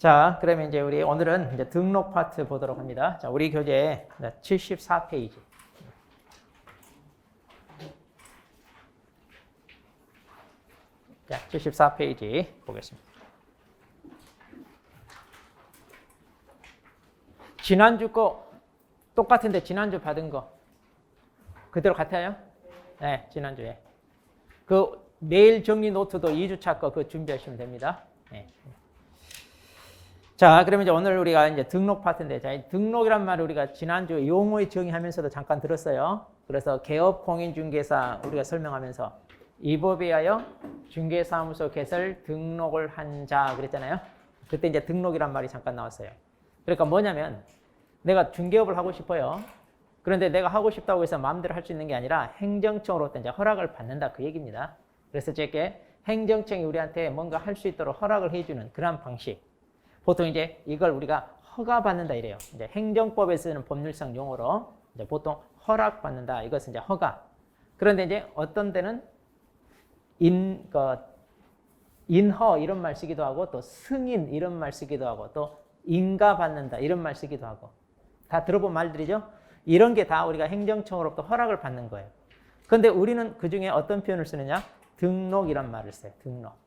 자, 그러면 이제 우리 오늘은 이제 등록 파트 보도록 합니다. 자, 우리 교재 74페이지. 자, 74페이지 보겠습니다. 지난주 거 똑같은데 지난주 받은 거 그대로 같아요? 네, 지난주에. 그 메일 정리 노트도 2주차 거 그 준비하시면 됩니다. 네. 자, 그러면 이제 오늘 우리가 이제 등록 파트인데, 자, 등록이란 말을 우리가 지난주 용어의 정의하면서도 잠깐 들었어요. 그래서 개업 공인중개사 우리가 설명하면서 이 법에 의하여 중개사무소 개설 등록을 한 자 그랬잖아요. 그때 이제 등록이란 말이 잠깐 나왔어요. 그러니까 뭐냐면 내가 중개업을 하고 싶어요. 그런데 내가 하고 싶다고 해서 마음대로 할 수 있는 게 아니라 행정청으로부터 이제 허락을 받는다 그 얘기입니다. 그래서 제게 행정청이 우리한테 뭔가 할 수 있도록 허락을 해주는 그런 방식. 보통 이제 이걸 우리가 허가받는다 이래요. 이제 행정법에 쓰는 법률상 용어로 이제 보통 허락받는다. 이것은 이제 허가. 그런데 이제 어떤 데는 인허 이런 말 쓰기도 하고 또 승인 이런 말 쓰기도 하고 또 인가받는다 이런 말 쓰기도 하고 다 들어본 말들이죠. 이런 게 다 우리가 행정청으로부터 허락을 받는 거예요. 그런데 우리는 그중에 어떤 표현을 쓰느냐? 등록이란 말을 써요. 등록.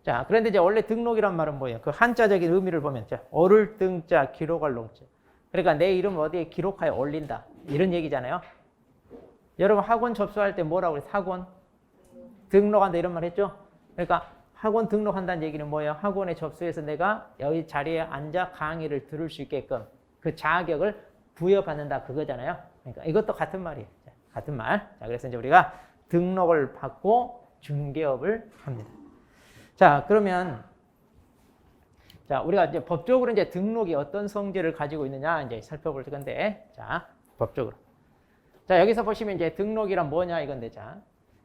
자, 그런데 이제 원래 등록이란 말은 뭐예요? 그 한자적인 의미를 보면 오를 등자, 기록할 농자. 그러니까 내 이름을 어디에 기록하여 올린다. 이런 얘기잖아요. 여러분 학원 접수할 때 뭐라고 그래요? 학원 등록한다 이런 말 했죠? 그러니까 학원 등록한다는 얘기는 뭐예요? 학원에 접수해서 내가 여기 자리에 앉아 강의를 들을 수 있게끔 그 자격을 부여받는다 그거잖아요. 그러니까 이것도 같은 말이에요. 자, 같은 말. 자, 그래서 이제 우리가 등록을 받고 중개업을 합니다. 자, 그러면 자, 우리가 이제 법적으로 이제 등록이 어떤 성질을 가지고 있느냐 이제 살펴볼 건데, 자, 법적으로. 자, 여기서 보시면 이제 등록이란 뭐냐 이건데, 자,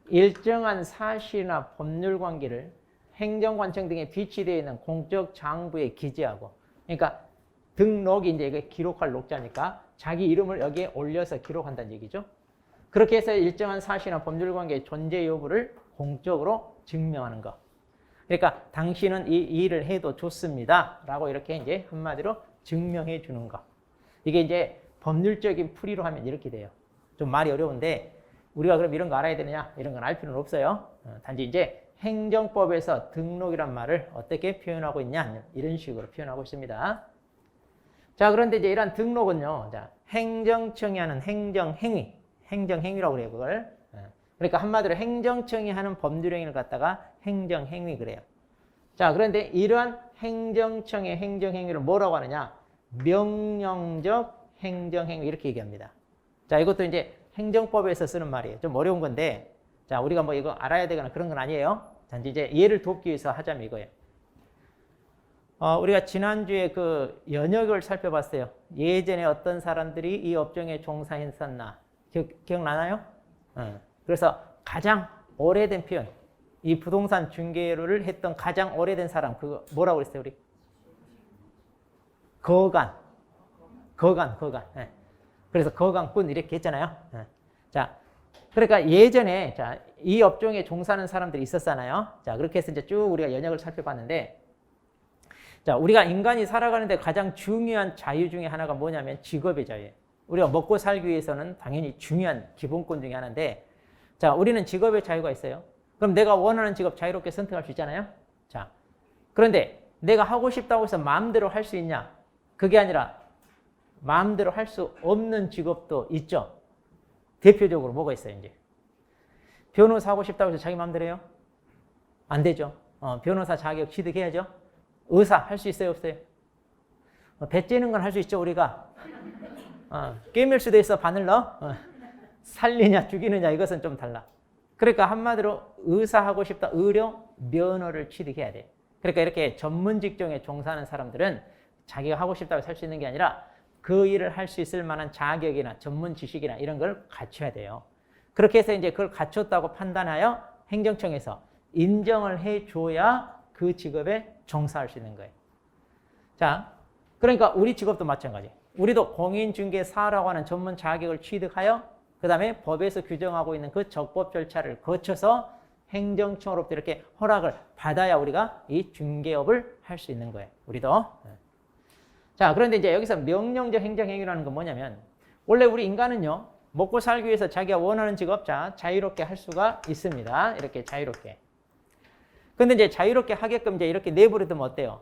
일정한 사실이나 법률 관계를 행정관청 등에 비치되어 있는 공적 장부에 기재하고, 그러니까 등록이 이제 이게 기록할 녹자니까 자기 이름을 여기에 올려서 기록한다는 얘기죠. 그렇게 해서 일정한 사실이나 법률 관계의 존재 여부를 공적으로 증명하는 것. 그러니까 당신은 이 일을 해도 좋습니다. 라고 이렇게 이제 한마디로 증명해 주는 것. 이게 이제 법률적인 풀이로 하면 이렇게 돼요. 좀 말이 어려운데 우리가 그럼 이런 거 알아야 되느냐? 이런 건 알 필요는 없어요. 단지 이제 행정법에서 등록이란 말을 어떻게 표현하고 있냐? 이런 식으로 표현하고 있습니다. 자, 그런데 이제 이런 등록은요. 자, 행정청이 하는 행정행위. 행정행위라고 그래요, 그걸. 그러니까 한마디로 행정청이 하는 법률행위를 갖다가 행정행위 그래요. 자, 그런데 이러한 행정청의 행정행위를 뭐라고 하느냐? 명령적 행정행위 이렇게 얘기합니다. 자, 이것도 이제 행정법에서 쓰는 말이에요. 좀 어려운 건데, 자, 우리가 뭐 이거 알아야 되거나 그런 건 아니에요. 단지 이제 이해를 돕기 위해서 하자면 이거예요. 우리가 지난주에 그 연역을 살펴봤어요. 예전에 어떤 사람들이 이 업종에 종사했었나. 기억나나요? 그래서 가장 오래된 표현, 이 부동산 중개를 했던 가장 오래된 사람, 그거 뭐라고 그랬어요, 우리? 거간. 네. 그래서 거간꾼 이렇게 했잖아요. 네. 자, 그러니까 예전에 자, 이 업종에 종사하는 사람들이 있었잖아요. 자, 그렇게 해서 이제 쭉 우리가 연역을 살펴봤는데, 자, 우리가 인간이 살아가는데 가장 중요한 자유 중에 하나가 뭐냐면 직업의 자유예요. 우리가 먹고 살기 위해서는 당연히 중요한 기본권 중에 하나인데, 자, 우리는 직업의 자유가 있어요. 그럼 내가 원하는 직업 자유롭게 선택할 수 있잖아요. 자, 그런데 내가 하고 싶다고 해서 마음대로 할 수 있냐? 그게 아니라 마음대로 할 수 없는 직업도 있죠. 대표적으로 뭐가 있어요, 이제? 변호사 하고 싶다고 해서 자기 마음대로 해요? 안 되죠. 변호사 자격 취득해야죠. 의사 할 수 있어요, 없어요? 배 째는 건 할 수 있죠, 우리가. 꿰맬 수도 있어, 바늘로. 살리냐, 죽이느냐, 이것은 좀 달라. 그러니까 한마디로 의사 하고 싶다, 의료, 면허를 취득해야 돼. 그러니까 이렇게 전문 직종에 종사하는 사람들은 자기가 하고 싶다고 해서 할 수 있는 게 아니라 그 일을 할 수 있을 만한 자격이나 전문 지식이나 이런 걸 갖춰야 돼요. 그렇게 해서 이제 그걸 갖췄다고 판단하여 행정청에서 인정을 해줘야 그 직업에 종사할 수 있는 거예요. 자, 그러니까 우리 직업도 마찬가지. 우리도 공인중개사라고 하는 전문 자격을 취득하여 그 다음에 법에서 규정하고 있는 그 적법 절차를 거쳐서 행정청으로부터 이렇게 허락을 받아야 우리가 이 중개업을 할 수 있는 거예요. 우리도. 자, 그런데 이제 여기서 명령적 행정행위라는 건 뭐냐면 원래 우리 인간은요, 먹고 살기 위해서 자기가 원하는 직업, 자, 자유롭게 할 수가 있습니다. 이렇게 자유롭게. 근데 이제 자유롭게 하게끔 이제 이렇게 내버려두면 어때요?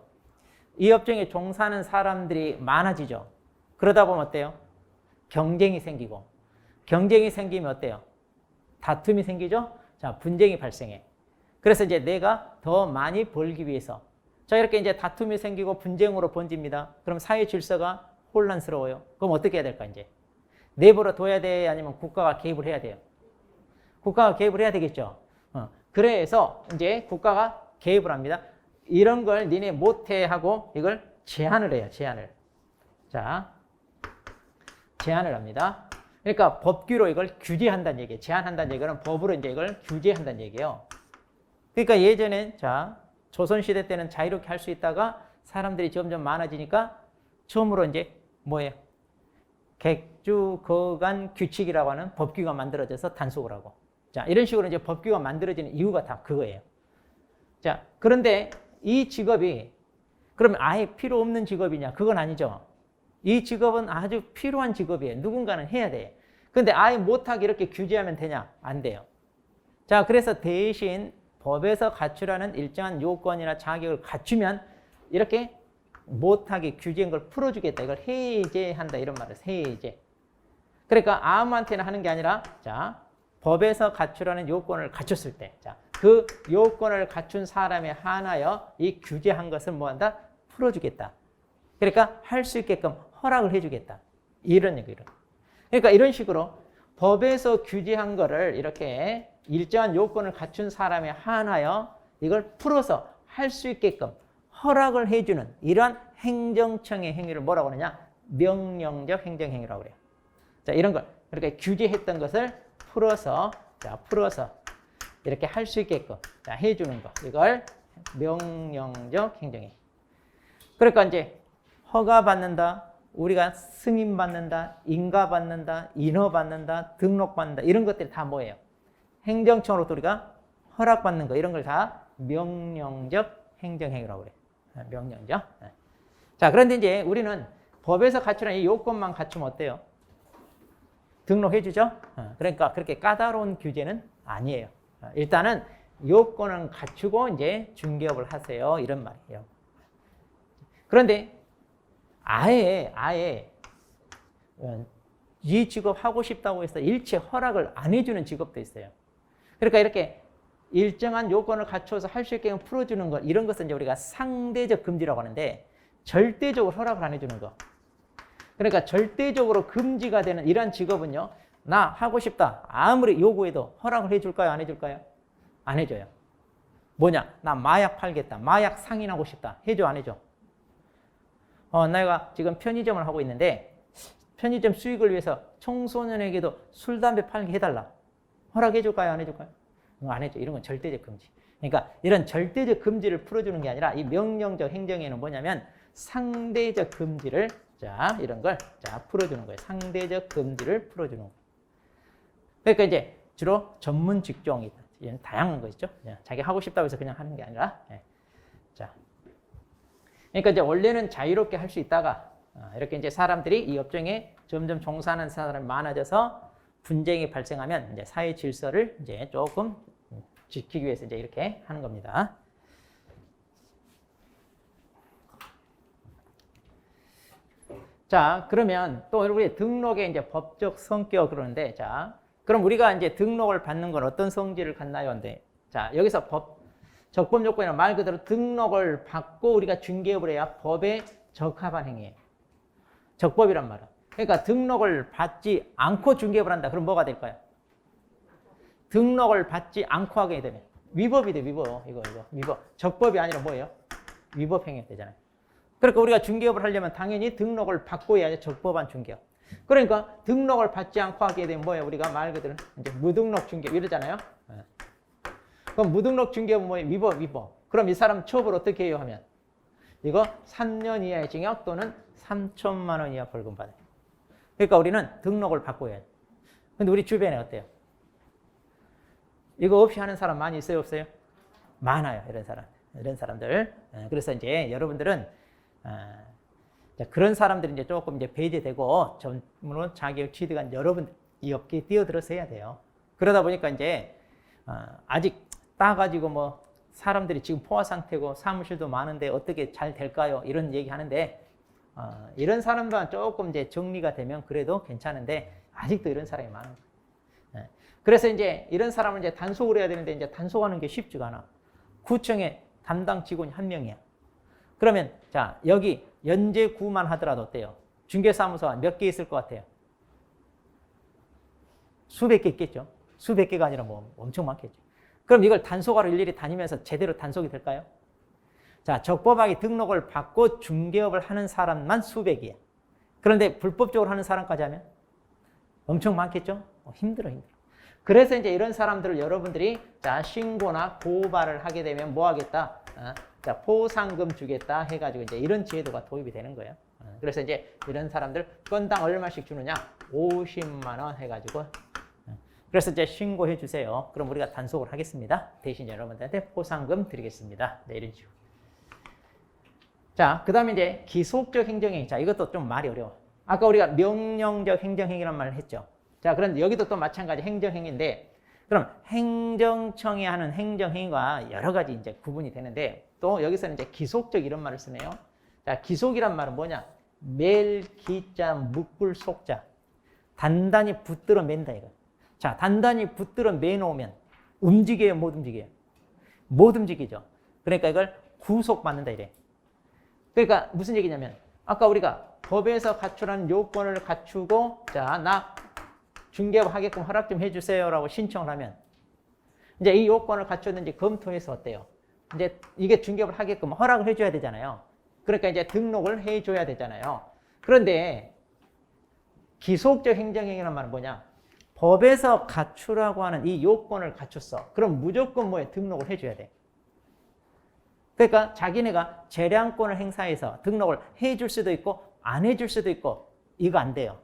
이 업종에 종사하는 사람들이 많아지죠. 그러다 보면 어때요? 경쟁이 생기고. 경쟁이 생기면 어때요? 다툼이 생기죠? 자, 분쟁이 발생해. 그래서 이제 내가 더 많이 벌기 위해서. 자, 이렇게 이제 다툼이 생기고 분쟁으로 번집니다. 그럼 사회 질서가 혼란스러워요. 그럼 어떻게 해야 될까, 이제? 내버려 둬야 돼? 아니면 국가가 개입을 해야 돼요? 국가가 개입을 해야 되겠죠. 그래서 이제 국가가 개입을 합니다. 이런 걸 니네 못해 하고 이걸 제한을 해요. 제한을. 자, 제한을 합니다. 그러니까 법규로 이걸 규제한다는 얘기예요. 제한한다는 얘기는 법으로 이제 이걸 규제한다는 얘기예요. 그러니까 예전엔 자, 조선시대 때는 자유롭게 할 수 있다가 사람들이 점점 많아지니까 처음으로 이제 뭐예요? 객주거간 규칙이라고 하는 법규가 만들어져서 단속을 하고. 자, 이런 식으로 이제 법규가 만들어지는 이유가 다 그거예요. 자, 그런데 이 직업이 그러면 아예 필요 없는 직업이냐? 그건 아니죠. 이 직업은 아주 필요한 직업이에요. 누군가는 해야 돼. 근데 아예 못하게 이렇게 규제하면 되냐? 안 돼요. 자, 그래서 대신 법에서 갖추라는 일정한 요건이나 자격을 갖추면 이렇게 못하게 규제한 걸 풀어주겠다. 이걸 해제한다. 이런 말을 해제. 그러니까 아무한테나 하는 게 아니라 자, 법에서 갖추라는 요건을 갖췄을 때, 자, 그 요건을 갖춘 사람에 한하여 이 규제한 것을 뭐한다? 풀어주겠다. 그러니까 할 수 있게끔 허락을 해주겠다. 이런 얘기를. 그러니까 이런 식으로 법에서 규제한 거를 이렇게 일정한 요건을 갖춘 사람에 한하여 이걸 풀어서 할 수 있게끔 허락을 해주는 이러한 행정청의 행위를 뭐라고 하느냐? 명령적 행정행위라고 그래요. 자, 이런 걸 그렇게 규제했던 것을 풀어서, 자, 풀어서 이렇게 할 수 있게끔 자, 해주는 거. 이걸 명령적 행정행위. 그러니까 이제 허가받는다, 우리가 승인받는다, 인가받는다, 인허받는다, 등록받는다 이런 것들이 다 뭐예요? 행정청으로부터 우리가 허락받는 거 이런 걸 다 명령적 행정행위라고 그래요. 명령적. 자, 그런데 이제 우리는 법에서 갖추는 이 요건만 갖추면 어때요? 등록해 주죠? 그러니까 그렇게 까다로운 규제는 아니에요. 일단은 요건은 갖추고 이제 중개업을 하세요. 이런 말이에요. 그런데 아예 이 직업 하고 싶다고 해서 일체 허락을 안 해주는 직업도 있어요. 그러니까 이렇게 일정한 요건을 갖춰서 할 수 있게 풀어주는 것, 이런 것은 이제 우리가 상대적 금지라고 하는데 절대적으로 허락을 안 해주는 거. 그러니까 절대적으로 금지가 되는 이러한 직업은요, 나 하고 싶다 아무리 요구해도 허락을 해줄까요? 안 해줄까요? 안 해줘요. 뭐냐? 나 마약 팔겠다. 마약 상인하고 싶다. 해줘? 안 해줘? 내가 지금 편의점을 하고 있는데 편의점 수익을 위해서 청소년에게도 술, 담배 팔게 해달라. 허락해줄까요? 안 해줄까요? 안 해줘. 이런 건 절대적 금지. 그러니까 이런 절대적 금지를 풀어주는 게 아니라 이 명령적 행정에는 뭐냐면 상대적 금지를 자, 이런 걸 자, 풀어주는 거예요. 상대적 금지를 풀어주는 거예요. 그러니까 이제 주로 전문 직종이 이런 다양한 거 있죠. 자기 하고 싶다고 해서 그냥 하는 게 아니라. 자. 그러니까 이제 원래는 자유롭게 할 수 있다가 이렇게 이제 사람들이 이 업종에 점점 종사하는 사람이 많아져서 분쟁이 발생하면 이제 사회 질서를 이제 조금 지키기 위해서 이제 이렇게 하는 겁니다. 자, 그러면 또 우리 등록의 이제 법적 성격 그러는데, 자, 그럼 우리가 이제 등록을 받는 건 어떤 성질을 갖나요? 근데, 자, 여기서 적법 요건이나 말 그대로 등록을 받고 우리가 중개업을 해야 법에 적합한 행위예요. 적법이란 말은. 그러니까 등록을 받지 않고 중개업을 한다. 그럼 뭐가 될까요? 등록을 받지 않고 하게 되면 위법이 돼, 위법. 이거 위법. 적법이 아니라 뭐예요? 위법 행위가 되잖아요. 그러니까 우리가 중개업을 하려면 당연히 등록을 받고 해야지 적법한 중개업. 그러니까 등록을 받지 않고 하게 되면 뭐예요? 우리가 말 그대로 이제 무등록 중개업 이러잖아요. 그럼 무등록 중개업은 뭐예요? 위법. 그럼 이 사람 처벌 어떻게 해요? 하면 이거 3년 이하의 징역 또는 3천만 원 이하 벌금 받아요. 그러니까 우리는 등록을 받고 해야죠. 근데 우리 주변에 어때요? 이거 없이 하는 사람 많이 있어요, 없어요? 많아요, 이런 사람. 이런 사람들. 그래서 이제 여러분들은 그런 사람들이 이제 조금 이제 배제되고 전문 자격 취득한 여러분 이 업계에 뛰어들어서 해야 돼요. 그러다 보니까 이제 아직 따가지고 뭐 사람들이 지금 포화 상태고 사무실도 많은데 어떻게 잘 될까요? 이런 얘기 하는데 이런 사람들은 조금 이제 정리가 되면 그래도 괜찮은데 아직도 이런 사람이 많은 거예요. 그래서 이제 이런 사람을 이제 단속을 해야 되는데 이제 단속하는 게 쉽지가 않아. 구청에 담당 직원이 한 명이야. 그러면 자 여기 연재구만 하더라도 어때요? 중개사무소가 몇 개 있을 것 같아요? 수백 개 있겠죠. 수백 개가 아니라 뭐 엄청 많겠죠. 그럼 이걸 단속하러 일일이 다니면서 제대로 단속이 될까요? 자, 적법하게 등록을 받고 중개업을 하는 사람만 수백이에요. 그런데 불법적으로 하는 사람까지 하면 엄청 많겠죠? 힘들어. 그래서 이제 이런 사람들을 여러분들이 자, 신고나 고발을 하게 되면 뭐 하겠다? 자, 포상금 주겠다 해가지고 이제 이런 제도가 도입이 되는 거예요. 그래서 이제 이런 사람들 건당 얼마씩 주느냐? 50만 원 해가지고 그래서 이제 신고해 주세요. 그럼 우리가 단속을 하겠습니다. 대신 여러분들한테 포상금 드리겠습니다. 네, 이런 식으로. 자, 그 다음에 이제 기속적 행정행위. 자, 이것도 좀 말이 어려워. 아까 우리가 명령적 행정행위란 말을 했죠. 자, 그런데 여기도 또 마찬가지 행정행위인데, 그럼 행정청이 하는 행정행위가 여러 가지 이제 구분이 되는데, 또 여기서는 이제 기속적 이런 말을 쓰네요. 자, 기속이란 말은 뭐냐? 멜, 기자, 묶을, 속자. 단단히 붙들어 맨다, 이거. 자, 단단히 붙들어 매놓으면 움직여요, 못 움직여요? 못 움직이죠. 그러니까 이걸 구속받는다, 이래. 그러니까 무슨 얘기냐면, 아까 우리가 법에서 갖추라는 요건을 갖추고, 자, 나 중개업 하게끔 허락 좀 해주세요라고 신청을 하면, 이제 이 요건을 갖췄는지 검토해서 어때요? 이제 이게 중개업을 하게끔 허락을 해줘야 되잖아요. 그러니까 이제 등록을 해줘야 되잖아요. 그런데 기속적 행정행위란 말은 뭐냐? 법에서 갖추라고 하는 이 요건을 갖췄어. 그럼 무조건 뭐에 등록을 해줘야 돼. 그러니까 자기네가 재량권을 행사해서 등록을 해줄 수도 있고 안 해줄 수도 있고 이거 안 돼요.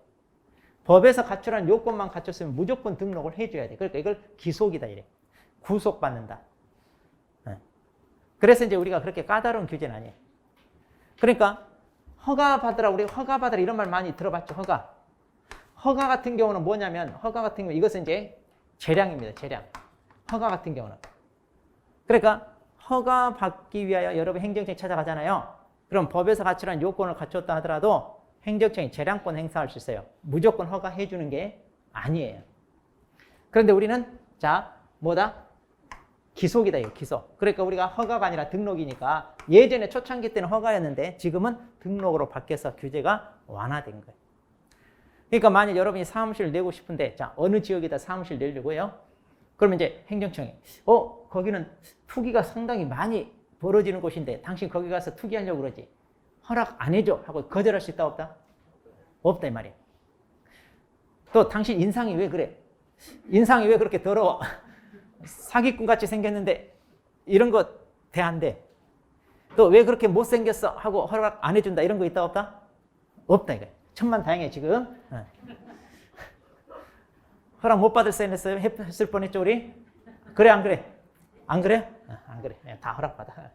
법에서 갖추라는 요건만 갖췄으면 무조건 등록을 해줘야 돼. 그러니까 이걸 기속이다 이래. 구속받는다. 그래서 이제 우리가 그렇게 까다로운 규제는 아니에요. 그러니까 허가받으라, 우리가 허가받으라 이런 말 많이 들어봤죠. 허가 같은 경우는 뭐냐면, 허가 같은 경우 이것은 이제 재량입니다. 재량. 허가 같은 경우는. 그러니까 허가 받기 위하여 여러분 행정청에 찾아가잖아요. 그럼 법에서 갖추라는 요건을 갖췄다 하더라도 행정청이 재량권 행사할 수 있어요. 무조건 허가해 주는 게 아니에요. 그런데 우리는 자, 뭐다? 기속이다, 이거 기속. 그러니까 우리가 허가가 아니라 등록이니까 예전에 초창기 때는 허가였는데 지금은 등록으로 바뀌어서 규제가 완화된 거예요. 그러니까 만약 여러분이 사무실을 내고 싶은데 자, 어느 지역에다 사무실 내려고요? 그러면 이제 행정청이 거기는 투기가 상당히 많이 벌어지는 곳인데 당신 거기 가서 투기하려고 그러지. 허락 안 해줘 하고 거절할 수 있다 없다? 없다 이 말이에요. 또 당신 인상이 왜 그래? 인상이 왜 그렇게 더러워? 사기꾼 같이 생겼는데 이런 거 돼 안 돼? 또 왜 그렇게 못생겼어? 하고 허락 안 해준다 이런 거 있다 없다? 없다 이거예요. 천만다행이에요 지금. 허락 못 받을 뻔했어요? 했을 뻔했죠 우리? 그래 안 그래? 안 그래? 안 그래. 다 허락받아.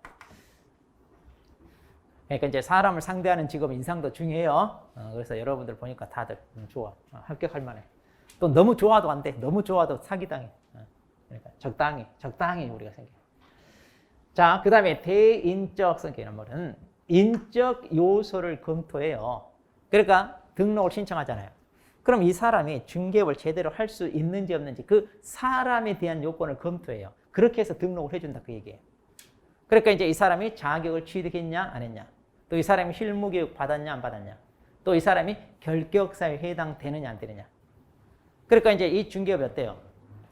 그러니까 이제 사람을 상대하는 직업 인상도 중요해요. 그래서 여러분들 보니까 다들 좋아. 합격할 만해. 또 너무 좋아도 안 돼. 너무 좋아도 사기당해. 그러니까 적당히 우리가 생겨. 자, 그 다음에 대인적 성격이라는 말은 인적 요소를 검토해요. 그러니까 등록을 신청하잖아요. 그럼 이 사람이 중개업을 제대로 할 수 있는지 없는지 그 사람에 대한 요건을 검토해요. 그렇게 해서 등록을 해준다 그 얘기예요. 그러니까 이제 이 사람이 자격을 취득했냐 안 했냐, 또 이 사람이 실무교육 받았냐 안 받았냐, 또 이 사람이 결격사유에 해당되느냐 안 되느냐. 그러니까 이제 이 중개업이 어때요?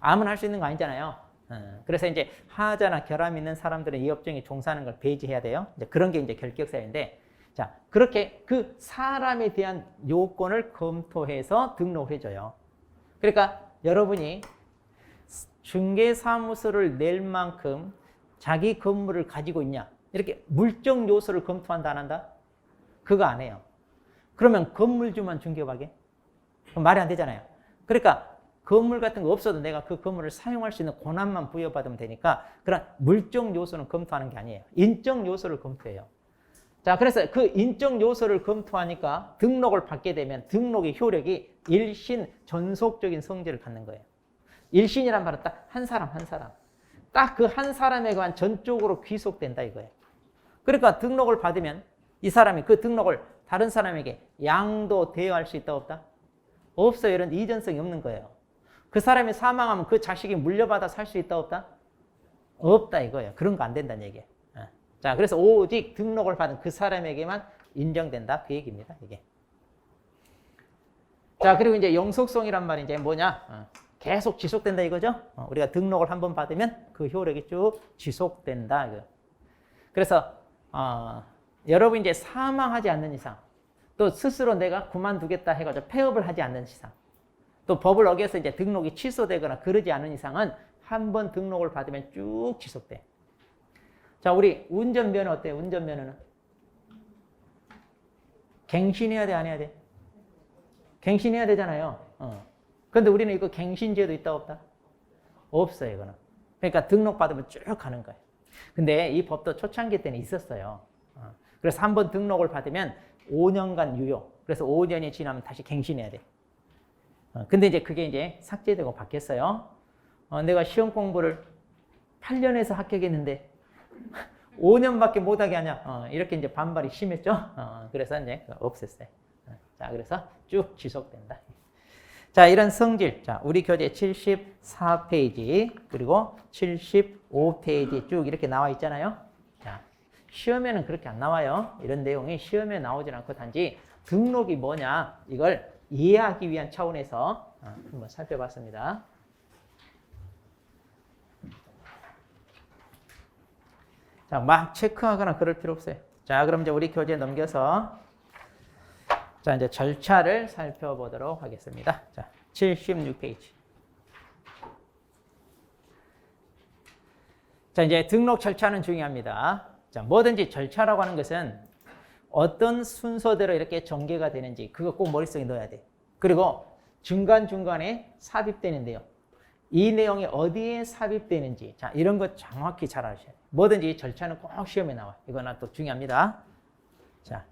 아무나 할 수 있는 거 아니잖아요. 그래서 이제 하자나 결함 있는 사람들은 이 업종에 종사하는 걸 배제해야 돼요. 이제 그런 게 이제 결격사유인데, 자, 그렇게 그 사람에 대한 요건을 검토해서 등록을 해줘요. 그러니까 여러분이 중개사무소를 낼 만큼 자기 건물을 가지고 있냐, 이렇게 물적 요소를 검토한다 안 한다? 그거 안 해요. 그러면 건물주만 중개업하게? 그럼 말이 안 되잖아요. 그러니까 건물 같은 거 없어도 내가 그 건물을 사용할 수 있는 권한만 부여받으면 되니까 그런 물적 요소는 검토하는 게 아니에요. 인적 요소를 검토해요. 자, 그래서 그 인적 요소를 검토하니까 등록을 받게 되면 등록의 효력이 일신 전속적인 성질을 갖는 거예요. 일신이란 말은 딱 한 사람 한 사람. 딱 그 한 사람에게만 전적으로 귀속된다 이거예요. 그러니까 등록을 받으면 이 사람이 그 등록을 다른 사람에게 양도 대여할 수 있다 없다? 없어요. 이런 이전성이 없는 거예요. 그 사람이 사망하면 그 자식이 물려받아 살 수 있다 없다? 없다 이거예요. 그런 거 안 된다는 얘기예요. 자, 그래서 오직 등록을 받은 그 사람에게만 인정된다 그 얘기입니다. 이게. 자, 그리고 이제 영속성이란 말이 이제 뭐냐? 계속 지속된다 이거죠. 우리가 등록을 한번 받으면 그 효력이 쭉 지속된다. 이거. 그래서 여러분 이제 사망하지 않는 이상, 또 스스로 내가 그만두겠다 해가지고 폐업을 하지 않는 이상, 또 법을 어겨서 이제 등록이 취소되거나 그러지 않은 이상은 한 번 등록을 받으면 쭉 지속돼. 자, 우리 운전면허 어때요? 운전면허는 갱신해야 돼, 안 해야 돼? 갱신해야 되잖아요. 근데 우리는 이거 갱신제도 있다 없다? 없어요, 이거는. 그러니까 등록 받으면 쭉 가는 거예요. 근데 이 법도 초창기 때는 있었어요. 그래서 한 번 등록을 받으면 5년간 유효. 그래서 5년이 지나면 다시 갱신해야 돼. 근데 이제 그게 이제 삭제되고 바뀌었어요. 내가 시험 공부를 8년에서 합격했는데 5년밖에 못하게 하냐. 이렇게 이제 반발이 심했죠. 그래서 이제 없앴어요. 자, 그래서 쭉 지속된다. 자, 이런 성질. 자, 우리 교재 74페이지, 그리고 75페이지 쭉 이렇게 나와 있잖아요. 자, 시험에는 그렇게 안 나와요. 이런 내용이 시험에 나오진 않고 단지 등록이 뭐냐, 이걸 이해하기 위한 차원에서 한번 살펴봤습니다. 자, 막 체크하거나 그럴 필요 없어요. 자, 그럼 이제 우리 교재 넘겨서 자, 이제 절차를 살펴보도록 하겠습니다. 자, 76페이지. 자, 이제 등록 절차는 중요합니다. 자, 뭐든지 절차라고 하는 것은 어떤 순서대로 이렇게 전개가 되는지 그거 꼭 머릿속에 넣어야 돼. 그리고 중간중간에 삽입되는데요. 이 내용이 어디에 삽입되는지, 자, 이런 것 정확히 잘 아셔야 돼요. 뭐든지 절차는 꼭 시험에 나와요. 이거는 또 중요합니다. 자,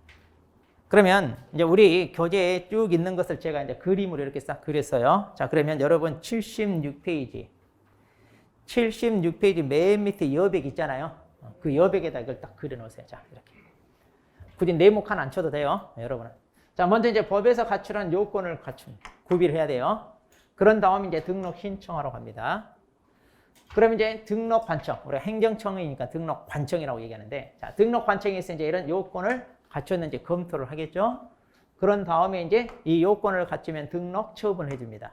그러면 이제 우리 교재에 쭉 있는 것을 제가 이제 그림으로 이렇게 싹 그렸어요. 자, 그러면 여러분 76페이지 맨 밑에 여백 있잖아요. 그 여백에다 이걸 딱 그려놓으세요. 자, 이렇게. 굳이 네모 칸 안 쳐도 돼요, 여러분은. 자, 먼저 이제 법에서 갖추는 요건을 구비를 해야 돼요. 그런 다음 이제 등록 신청하러 갑니다. 그럼 이제 등록 관청, 우리가 행정청이니까 등록 관청이라고 얘기하는데, 자, 등록 관청에서 이제 이런 요건을 갖췄는지 검토를 하겠죠. 그런 다음에 이제 이 요건을 갖추면 등록 처분을 해줍니다.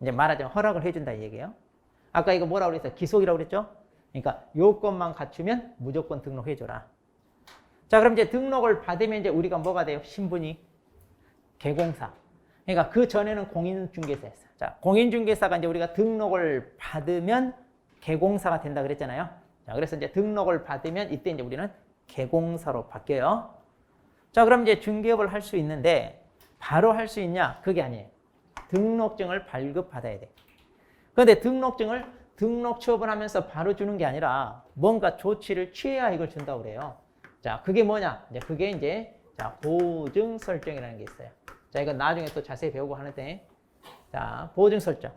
이제 말하자면 허락을 해준다 이 얘기예요. 아까 이거 뭐라고 그랬어요? 기속이라고 그랬죠? 그러니까 요건만 갖추면 무조건 등록해줘라. 자, 그럼 이제 등록을 받으면 이제 우리가 뭐가 돼요? 신분이 개공사. 그러니까 그 전에는 공인중개사였어요. 자, 공인중개사가 이제 우리가 등록을 받으면 개공사가 된다 그랬잖아요. 자, 그래서 이제 등록을 받으면 이때 이제 우리는 개공사로 바뀌어요. 자, 그럼 이제 중개업을 할 수 있는데 바로 할 수 있냐? 그게 아니에요. 등록증을 발급받아야 돼. 그런데 등록증을 등록 처분하면서 바로 주는 게 아니라 뭔가 조치를 취해야 이걸 준다고 그래요. 자, 그게 뭐냐? 이제 그게 이제 자, 보증 설정이라는 게 있어요. 자, 이건 나중에 또 자세히 배우고 하는데, 자, 보증 설정.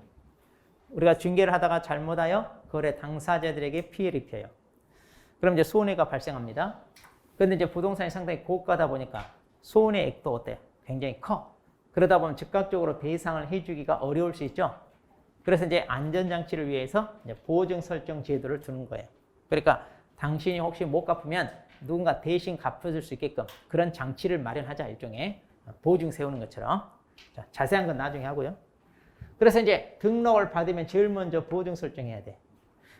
우리가 중개를 하다가 잘못하여 거래 당사자들에게 피해를 입혀요. 그럼 이제 손해가 발생합니다. 그런데 이제 부동산이 상당히 고가다 보니까 손해액도 어때요? 굉장히 커. 그러다 보면 즉각적으로 배상을 해주기가 어려울 수 있죠. 그래서 이제 안전장치를 위해서 이제 보증 설정 제도를 두는 거예요. 그러니까 당신이 혹시 못 갚으면 누군가 대신 갚아줄 수 있게끔 그런 장치를 마련하자, 일종의 보증 세우는 것처럼. 자, 자세한 건 나중에 하고요. 그래서 이제 등록을 받으면 제일 먼저 보증 설정해야 돼.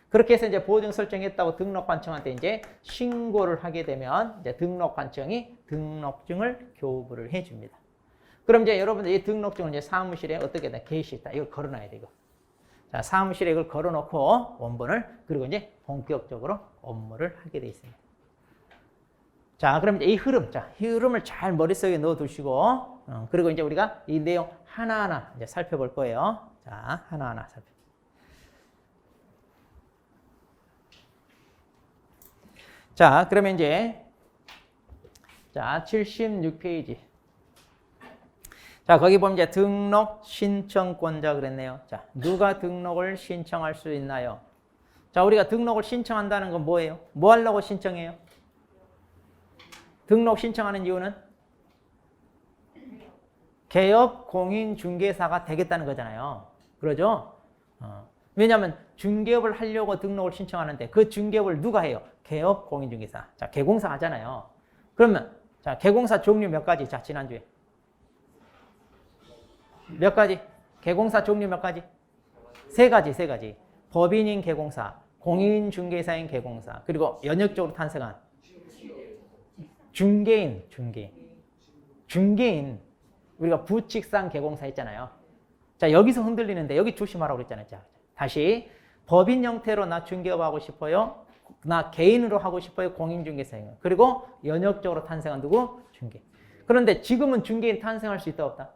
그렇게 해서 이제 보증 설정했다고 등록관청한테 이제 신고를 하게 되면 이제 등록관청이 등록증을 교부를 해줍니다. 그럼 이제 여러분들 이 등록증을 이제 사무실에 어떻게 다 게시했다. 이걸 걸어놔야 돼, 이거. 자, 사무실에 이걸 걸어놓고 원본을, 그리고 이제 본격적으로 업무를 하게 돼 있습니다. 자, 그럼 이제 이 흐름, 자, 이 흐름을 잘 머릿속에 넣어 두시고, 그리고 이제 우리가 이 내용 하나하나 이제 살펴볼 거예요. 자, 하나하나 살펴. 자, 그러면 이제 자, 76페이지. 자, 거기 보면 이제 등록 신청권자 그랬네요. 자, 누가 등록을 신청할 수 있나요? 자, 우리가 등록을 신청한다는 건 뭐예요? 뭐 하려고 신청해요? 등록 신청하는 이유는 개업 공인중개사가 되겠다는 거잖아요. 그러죠? 왜냐하면 중개업을 하려고 등록을 신청하는데 그 중개업을 누가 해요? 개업 공인중개사. 자, 개공사 하잖아요. 그러면 자, 개공사 종류 몇 가지? 자, 지난주에 몇 가지? 개공사 종류 몇 가지? 세 가지. 법인인 개공사, 공인중개사인 개공사, 그리고 연역적으로 탄생한 중개인. 우리가 부칙상 개공사 했잖아요. 자, 여기서 흔들리는데 여기 조심하라고 그랬잖아요. 자, 다시 법인 형태로 나 중개업 하고 싶어요. 나 개인으로 하고 싶어요. 공인중개사인. 그리고 연역적으로 탄생한 누구? 중개. 그런데 지금은 중개인 탄생할 수 있다 없다?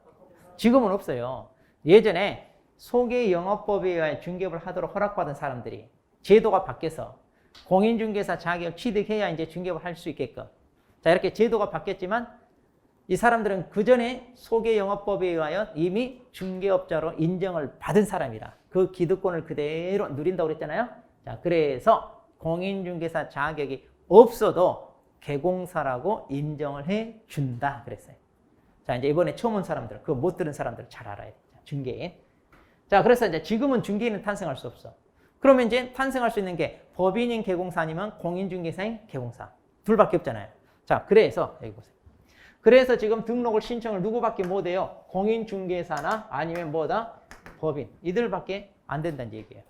지금은 없어요. 예전에 소개영업법에 의해 중개업을 하도록 허락받은 사람들이 제도가 바뀌어서 공인중개사 자격 취득해야 이제 중개업을 할 수 있게끔. 자, 이렇게 제도가 바뀌었지만 이 사람들은 그 전에 소개영업법에 의하여 이미 중개업자로 인정을 받은 사람이라 그 기득권을 그대로 누린다고 그랬잖아요. 자, 그래서 공인중개사 자격이 없어도 개공사라고 인정을 해 준다 그랬어요. 자, 이제 이번에 처음 온 사람들, 그거 못 들은 사람들 잘 알아야 돼. 중개인. 자, 그래서 이제 지금은 중개인은 탄생할 수 없어. 그러면 이제 탄생할 수 있는 게 법인인 개공사 아니면 공인중개사인 개공사. 둘밖에 없잖아요. 자, 그래서 여기 보세요. 그래서 지금 등록을 신청을 누구밖에 못 해요? 공인중개사나 아니면 뭐다? 법인. 이들밖에 안 된다는 얘기예요.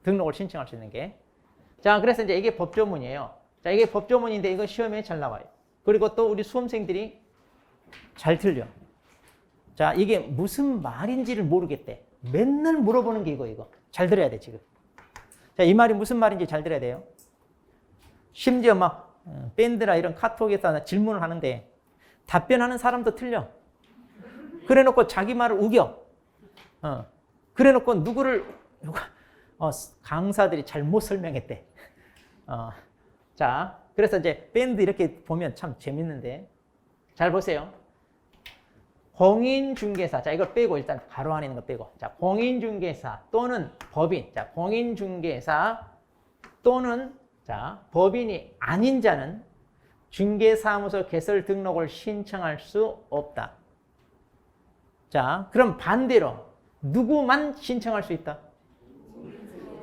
등록을 신청할 수 있는 게. 자, 그래서 이제 이게 법조문이에요. 자, 이게 법조문인데 이거 시험에 잘 나와요. 그리고 또 우리 수험생들이 잘 틀려. 자, 이게 무슨 말인지를 모르겠대. 맨날 물어보는 게 이거. 잘 들어야 돼, 지금. 자, 이 말이 무슨 말인지 잘 들어야 돼요. 심지어 막 밴드나 이런 카톡에서 질문을 하는데 답변하는 사람도 틀려. 그래 놓고 자기 말을 우겨. 그래 놓고 누구를 강사들이 잘못 설명했대. 자, 그래서 이제 밴드 이렇게 보면 참 재밌는데 잘 보세요. 공인중개사. 자, 이걸 빼고 일단 가로 안에 있는 거 빼고. 자, 공인중개사 또는 법인. 자, 공인중개사 또는 자, 법인이 아닌 자는 중개사무소 개설 등록을 신청할 수 없다. 자, 그럼 반대로 누구만 신청할 수 있다?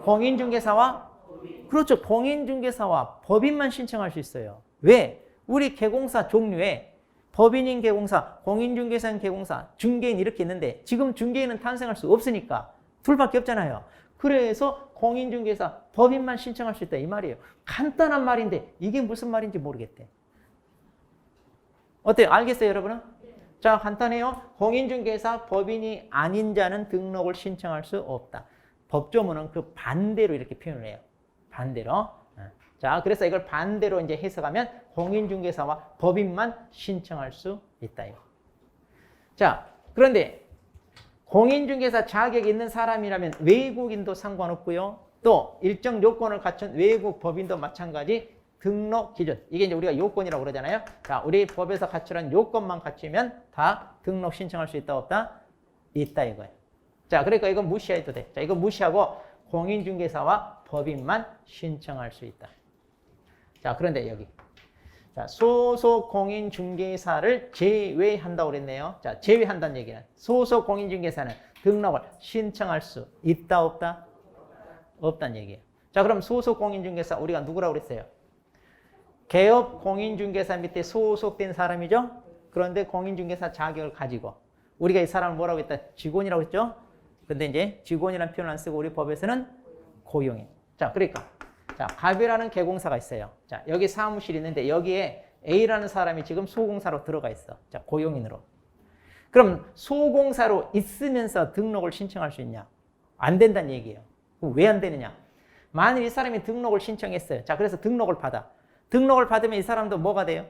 공인중개사와 그렇죠. 공인중개사와 법인만 신청할 수 있어요. 왜? 우리 개공사 종류에 법인인 개공사, 공인중개사인 개공사, 중개인 이렇게 있는데 지금 중개인은 탄생할 수 없으니까 둘밖에 없잖아요. 그래서 공인중개사, 법인만 신청할 수 있다 이 말이에요. 간단한 말인데 이게 무슨 말인지 모르겠대. 어때요? 알겠어요, 여러분은? 자, 간단해요. 공인중개사, 법인이 아닌 자는 등록을 신청할 수 없다. 법조문은 그 반대로 이렇게 표현을 해요. 반대로. 자, 그래서 이걸 반대로 이제 해석하면 공인중개사와 법인만 신청할 수 있다. 이거. 자, 그런데 공인중개사 자격이 있는 사람이라면 외국인도 상관없고요. 또 일정 요건을 갖춘 외국 법인도 마찬가지 등록 기준. 이게 이제 우리가 요건이라고 그러잖아요. 자, 우리 법에서 갖추는 요건만 갖추면 다 등록 신청할 수 있다, 없다? 있다 이거예요. 자, 그러니까 이건 무시해도 돼. 자, 이거 무시하고 공인중개사와 법인만 신청할 수 있다. 자, 그런데 여기. 자, 소속 공인중개사를 제외한다고 그랬네요. 자, 제외한다는 얘기는 소속 공인중개사는 등록을 신청할 수 있다, 없다? 없다는 얘기예요. 자, 그럼 소속 공인중개사 우리가 누구라고 그랬어요? 개업 공인중개사 밑에 소속된 사람이죠? 그런데 공인중개사 자격을 가지고 우리가 이 사람을 뭐라고 했다? 직원이라고 했죠? 근데 이제 직원이라는 표현을 안 쓰고 우리 법에서는 고용인. 자, 그러니까 자, 갑이라는 개공사가 있어요. 자, 여기 사무실이 있는데 여기에 A라는 사람이 지금 소공사로 들어가 있어. 자, 고용인으로. 그럼 소공사로 있으면서 등록을 신청할 수 있냐? 안 된다는 얘기예요. 그럼 왜 안 되느냐? 만일 이 사람이 등록을 신청했어요. 자, 그래서 등록을 받아. 등록을 받으면 이 사람도 뭐가 돼요?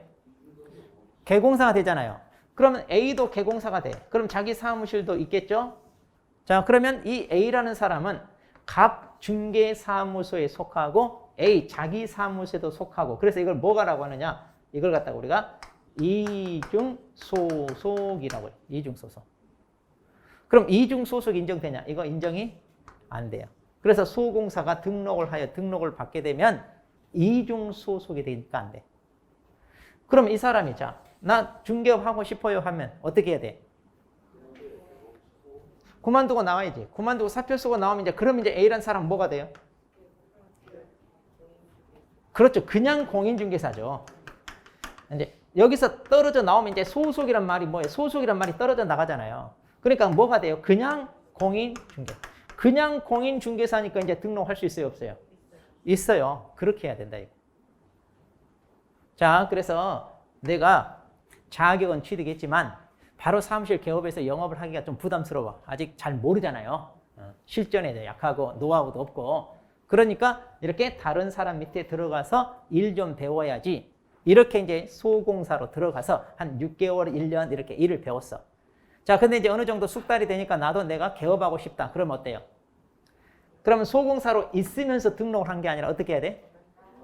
개공사가 되잖아요. 그러면 A도 개공사가 돼. 그럼 자기 사무실도 있겠죠? 자, 그러면 이 A라는 사람은 갑 중개사무소에 속하고 A 자기 사무소에도 속하고, 그래서 이걸 뭐가라고 하느냐? 이걸 갖다가 우리가 이중소속이라고 해요. 이중소속. 그럼 이중소속 인정되냐? 이거 인정이 안 돼요. 그래서 소공사가 등록을 하여 등록을 받게 되면 이중소속이 되니까 안 돼. 그럼 이 사람이 자, 나 중개업 하고 싶어요 하면 어떻게 해야 돼? 그만두고 나와야지. 그만두고 사표 쓰고 나오면 이제 그럼 이제 A라는 사람 뭐가 돼요? 그렇죠. 그냥 공인중개사죠. 이제 여기서 떨어져 나오면 이제 소속이란 말이 뭐예요? 소속이란 말이 떨어져 나가잖아요. 그러니까 뭐가 돼요? 그냥 공인중개. 그냥 공인중개사니까 이제 등록할 수 있어요, 없어요? 있어요. 그렇게 해야 된다, 이거. 자, 그래서 내가 자격은 취득했지만 바로 사무실 개업에서 영업을 하기가 좀 부담스러워. 아직 잘 모르잖아요. 실전에 약하고 노하우도 없고. 그러니까 이렇게 다른 사람 밑에 들어가서 일 좀 배워야지. 이렇게 이제 소공사로 들어가서 한 6개월, 1년 이렇게 일을 배웠어. 자, 근데 이제 어느 정도 숙달이 되니까 나도 내가 개업하고 싶다. 그러면 어때요? 그러면 소공사로 있으면서 등록을 한 게 아니라 어떻게 해야 돼?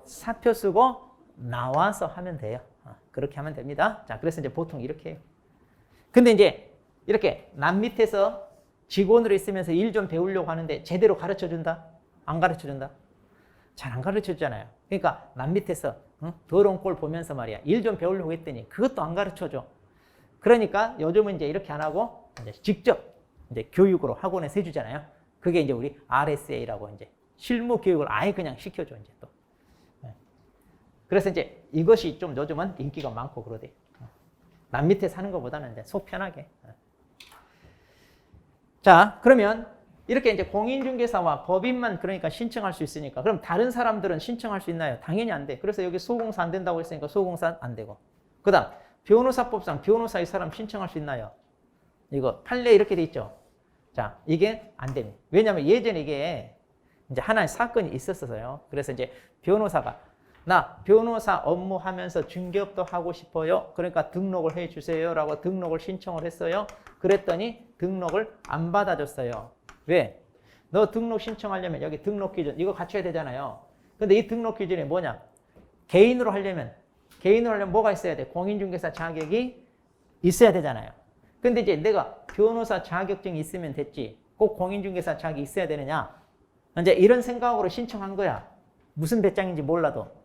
사표 쓰고 나와서 하면 돼요. 그렇게 하면 됩니다. 자, 그래서 이제 보통 이렇게 해요. 근데 이제 이렇게 남 밑에서 직원으로 있으면서 일 좀 배우려고 하는데 제대로 가르쳐 준다? 안 가르쳐 준다? 잘 안 가르쳐 주잖아요. 그러니까 남 밑에서 더러운 꼴 보면서 말이야. 일 좀 배우려고 했더니 그것도 안 가르쳐 줘. 그러니까 요즘은 이제 이렇게 안 하고 이제 직접 이제 교육으로 학원에서 해주잖아요. 그게 이제 우리 RSA라고 이제 실무 교육을 아예 그냥 시켜줘, 이제 또. 그래서 이제 이것이 좀 요즘은 인기가 많고 그러대. 남 밑에 사는 것보다는 이제 속 편하게. 자, 그러면 이렇게 이제 공인중개사와 법인만 그러니까 신청할 수 있으니까 그럼 다른 사람들은 신청할 수 있나요? 당연히 안 돼. 그래서 여기 소공사 안 된다고 했으니까 소공사 안 되고. 그 다음 변호사법상 변호사 이 사람 신청할 수 있나요? 이거 판례 이렇게 돼 있죠. 자, 이게 안 됩니다. 왜냐하면 예전에 이게 이제 하나의 사건이 있었어요. 그래서 이제 변호사가 나 변호사 업무하면서 중개업도 하고 싶어요. 그러니까 등록을 해주세요 라고 등록을 신청을 했어요. 그랬더니 등록을 안 받아줬어요. 왜? 너 등록 신청하려면 여기 등록 기준 이거 갖춰야 되잖아요. 근데 이 등록 기준이 뭐냐? 개인으로 하려면 뭐가 있어야 돼? 공인중개사 자격이 있어야 되잖아요. 근데 이제 내가 변호사 자격증이 있으면 됐지. 꼭 공인중개사 자격이 있어야 되느냐? 이제 이런 생각으로 신청한 거야. 무슨 배짱인지 몰라도.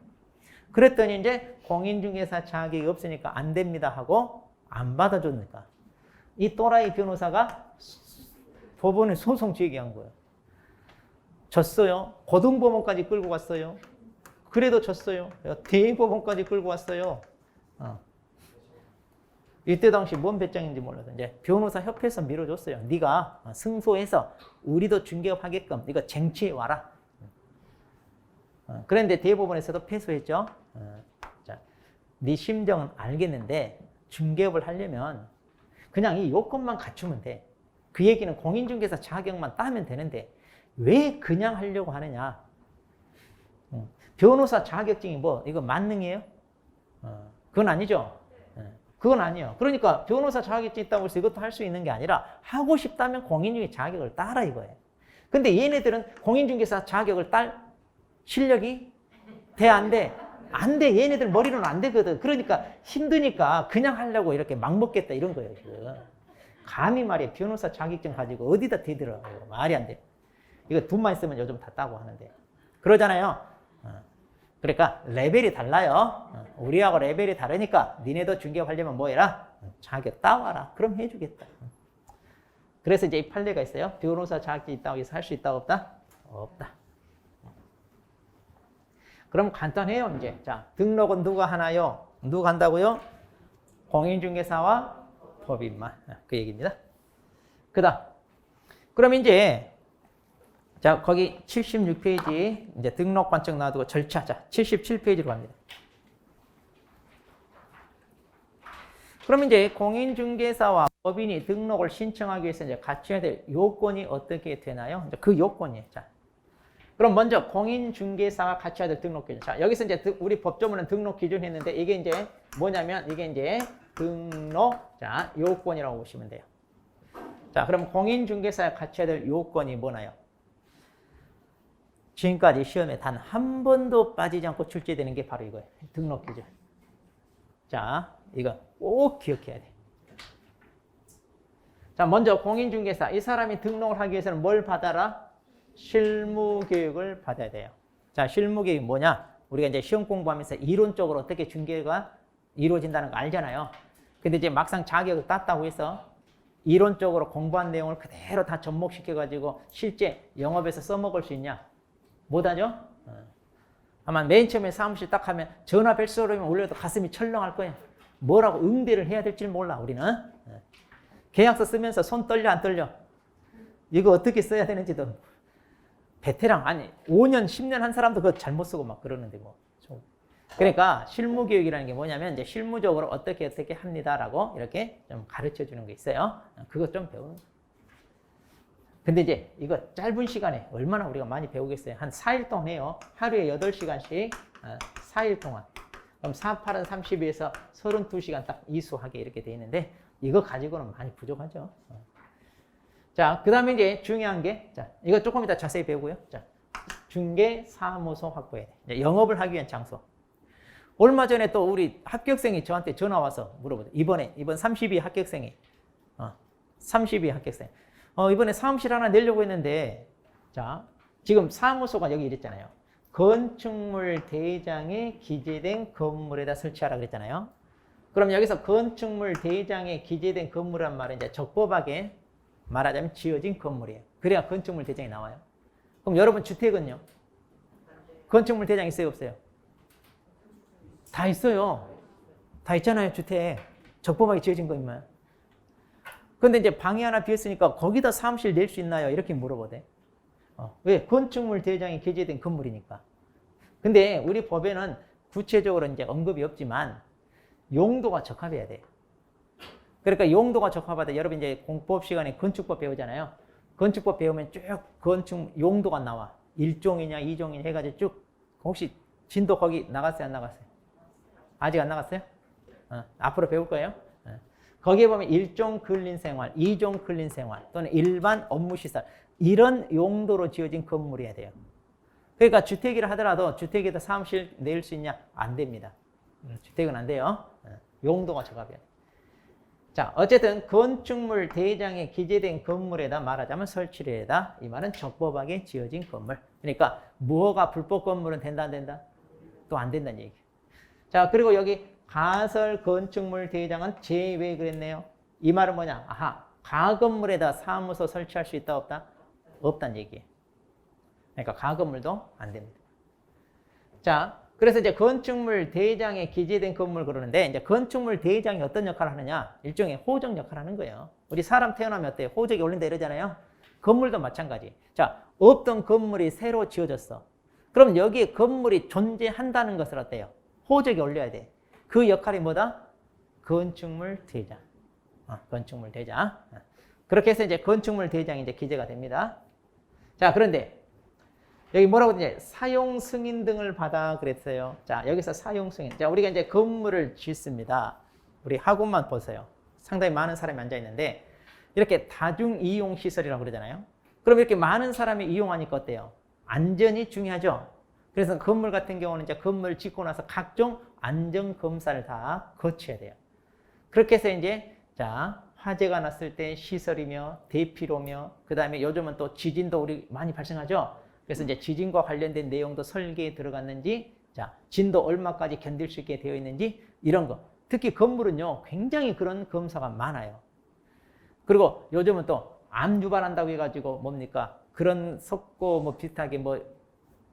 그랬더니 이제 공인중개사 자격이 없으니까 안 됩니다 하고 안 받아줬니까. 이 또라이 변호사가 법원에 소송 제기한 거예요. 졌어요. 고등법원까지 끌고 갔어요. 그래도 졌어요. 대법원까지 끌고 왔어요. 이때 당시 뭔 배짱인지 몰라서 이제 변호사 협회에서 밀어줬어요. 네가 승소해서 우리도 중개업 하게끔 이거 쟁취해 와라. 그런데 대법원에서도 패소했죠. 자, 네 심정은 알겠는데 중개업을 하려면 그냥 이 요건만 갖추면 돼. 그 얘기는 공인중개사 자격만 따면 되는데 왜 그냥 하려고 하느냐. 변호사 자격증이 뭐 이거 만능이에요? 그건 아니죠. 그건 아니에요. 그러니까 변호사 자격증 있다고 해서 이것도 할 수 있는 게 아니라 하고 싶다면 공인중개 자격을 따라 이거예요. 근데 얘네들은 공인중개사 자격을 딸 실력이 돼, 안 돼? 안 돼. 얘네들 머리로는 안 되거든. 그러니까 힘드니까 그냥 하려고 이렇게 막 먹겠다 이런 거예요, 지금. 감히 말이야. 변호사 자격증 가지고 어디다 대들어. 말이 안 돼. 이거 돈만 있으면 요즘 다 따고 하는데. 그러잖아요. 그러니까 레벨이 달라요. 우리하고 레벨이 다르니까 니네도 중개업하려면 뭐 해라? 자격 따와라. 그럼 해주겠다. 그래서 이제 이 판례가 있어요. 변호사 자격증 있다고 해서 할 수 있다 없다? 없다. 그럼 간단해요, 이제. 자, 등록은 누가 하나요? 누가 한다고요? 공인중개사와 법인만. 그 얘기입니다. 그 다음. 그럼 이제, 자, 거기 76페이지, 이제 등록관청 놔두고 절차. 자, 77페이지로 갑니다. 그럼 이제 공인중개사와 법인이 등록을 신청하기 위해서 이제 갖춰야 될 요건이 어떻게 되나요? 이제 그 요건이에요. 자. 그럼 먼저 공인중개사가 갖춰야 될 등록 기준. 자, 여기서 이제 우리 법조문은 등록 기준 했는데 이게 이제 뭐냐면 이게 이제 등록, 자, 요건이라고 보시면 돼요. 자, 그럼 공인중개사에 갖춰야 될 요건이 뭐나요? 지금까지 시험에 단 한 번도 빠지지 않고 출제되는 게 바로 이거예요. 등록기준. 자, 이거 꼭 기억해야 돼. 자, 먼저 공인중개사. 이 사람이 등록을 하기 위해서는 뭘 받아라? 실무교육을 받아야 돼요. 자, 실무교육이 뭐냐? 우리가 이제 시험 공부하면서 이론적으로 어떻게 중개가 이루어진다는 거 알잖아요. 근데 이제 막상 자격을 땄다고 해서 이론적으로 공부한 내용을 그대로 다 접목시켜가지고 실제 영업에서 써먹을 수 있냐? 못하죠? 아마 맨 처음에 사무실 딱 하면 전화 벨소리만 울려도 가슴이 철렁할 거예요. 뭐라고 응대를 해야 될지 몰라, 우리는. 계약서 쓰면서 손 떨려, 안 떨려? 이거 어떻게 써야 되는지도. 베테랑, 아니, 5년, 10년 한 사람도 그거 잘못 쓰고 막 그러는데 뭐. 그러니까 실무교육이라는 게 뭐냐면 이제 실무적으로 어떻게 합니다라고 이렇게 좀 가르쳐 주는 게 있어요. 그거 좀 배우는 거예요. 근데 이제 이거 짧은 시간에 얼마나 우리가 많이 배우겠어요? 한 4일 동안 해요. 하루에 8시간씩 4일 동안. 그럼 4, 8은 32에서 32시간 딱 이수하게 이렇게 돼 있는데 이거 가지고는 많이 부족하죠. 자, 그 다음에 이제 중요한 게, 자, 이거 조금 이따 자세히 배우고요. 자, 중개사무소 확보해야 돼. 영업을 하기 위한 장소. 얼마 전에 또 우리 합격생이 저한테 전화 와서 물어보죠. 이번 32 합격생이. 32 합격생. 이번에 사무실 하나 내려고 했는데, 자, 지금 사무소가 여기 이랬잖아요. 건축물 대장에 기재된 건물에다 설치하라 그랬잖아요. 그럼 여기서 건축물 대장에 기재된 건물이란 말은 이제 적법하게 말하자면 지어진 건물이에요. 그래야 건축물 대장이 나와요. 그럼 여러분 주택은요? 건축물 대장 있어요, 없어요? 다 있어요. 다 있잖아요, 주택. 적법하게 지어진 거면. 근데 이제 방이 하나 비었으니까 거기다 사무실 낼 수 있나요? 이렇게 물어보대. 왜? 건축물 대장에 기재된 건물이니까. 근데 우리 법에는 구체적으로 이제 언급이 없지만 용도가 적합해야 돼요. 그러니까 용도가 적합하다. 여러분 이제 공법 시간에 건축법 배우잖아요. 건축법 배우면 쭉 건축 용도가 나와. 1종이냐 2종이냐 해가지고 쭉. 혹시 진도 거기 나갔어요, 안 나갔어요? 아직 안 나갔어요? 앞으로 배울 거예요. 거기에 보면 1종 근린생활, 2종 근린생활 또는 일반 업무시설 이런 용도로 지어진 건물이어야 돼요. 그러니까 주택이라 하더라도 주택에다 사무실 낼 수 있냐? 안 됩니다. 주택은 안 돼요. 용도가 적합해야 돼요. 자, 어쨌든 건축물 대장에 기재된 건물에다 말하자면 설치를 해다. 이 말은 적법하게 지어진 건물. 그러니까 뭐가 불법 건물은 된다, 안 된다? 또 안 된다는 얘기예요. 자, 그리고 여기 가설 건축물 대장은 제외 그랬네요. 이 말은 뭐냐? 아하, 가건물에다 사무소 설치할 수 있다, 없다? 없다는 얘기예요. 그러니까 가건물도 안 됩니다. 자, 그래서 이제 건축물 대장에 기재된 건물 그러는데 이제 건축물 대장이 어떤 역할을 하느냐? 일종의 호적 역할을 하는 거예요. 우리 사람 태어나면 어때요? 호적이 올린다 이러잖아요. 건물도 마찬가지. 자, 없던 건물이 새로 지어졌어. 그럼 여기에 건물이 존재한다는 것을 어때요? 호적이 올려야 돼. 그 역할이 뭐다? 건축물 대장. 건축물 대장. 그렇게 해서 이제 건축물 대장이 이제 기재가 됩니다. 자, 그런데 여기 뭐라고 이제 사용 승인 등을 받아 그랬어요. 자, 여기서 사용 승인. 자, 우리가 이제 건물을 짓습니다. 우리 학원만 보세요. 상당히 많은 사람이 앉아 있는데 이렇게 다중 이용 시설이라고 그러잖아요. 그럼 이렇게 많은 사람이 이용하니까 어때요? 안전이 중요하죠. 그래서 건물 같은 경우는 이제 건물 짓고 나서 각종 안전 검사를 다 거쳐야 돼요. 그렇게 해서 이제 자, 화재가 났을 때 시설이며 대피로며 그다음에 요즘은 또 지진도 우리 많이 발생하죠. 그래서 이제 지진과 관련된 내용도 설계에 들어갔는지, 자, 진도 얼마까지 견딜 수 있게 되어 있는지 이런 거. 특히 건물은요, 굉장히 그런 검사가 많아요. 그리고 요즘은 또 암 유발한다고 해가지고 뭡니까? 그런 석고 뭐 비슷하게 뭐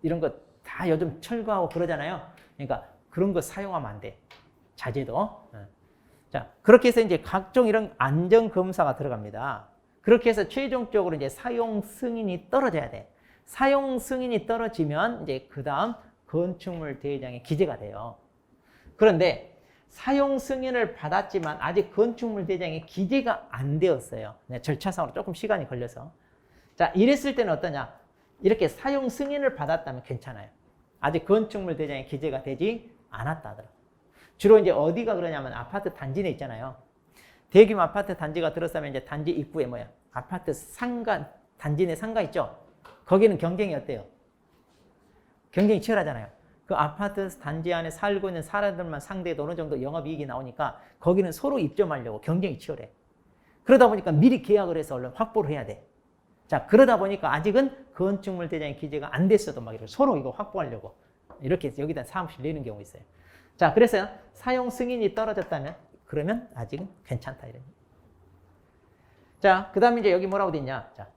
이런 거 다 요즘 철거하고 그러잖아요. 그러니까 그런 거 사용하면 안 돼. 자재도. 자, 그렇게 해서 이제 각종 이런 안전 검사가 들어갑니다. 그렇게 해서 최종적으로 이제 사용 승인이 떨어져야 돼. 사용 승인이 떨어지면 이제 그 다음 건축물 대장에 기재가 돼요. 그런데 사용 승인을 받았지만 아직 건축물 대장에 기재가 안 되었어요. 절차상으로 조금 시간이 걸려서. 자, 이랬을 때는 어떠냐? 이렇게 사용 승인을 받았다면 괜찮아요. 아직 건축물 대장에 기재가 되지 않았다 하더라고요. 주로 이제 어디가 그러냐면 아파트 단지 내 있잖아요. 대규모 아파트 단지가 들어서면 이제 단지 입구에 뭐야? 아파트 상가, 단지 내 상가 있죠? 거기는 경쟁이 어때요? 경쟁이 치열하잖아요. 그 아파트 단지 안에 살고 있는 사람들만 상대해도 어느 정도 영업이익이 나오니까 거기는 서로 입점하려고 경쟁이 치열해. 그러다 보니까 미리 계약을 해서 얼른 확보를 해야 돼. 자, 그러다 보니까 아직은 건축물 대장의 기재가 안 됐어도 막 이렇게 서로 이거 확보하려고 이렇게 해서 여기다 사무실 내는 경우 있어요. 자, 그래서 사용 승인이 떨어졌다면 그러면 아직은 괜찮다 이런. 자, 그 다음에 이제 여기 뭐라고 돼 있냐? 자,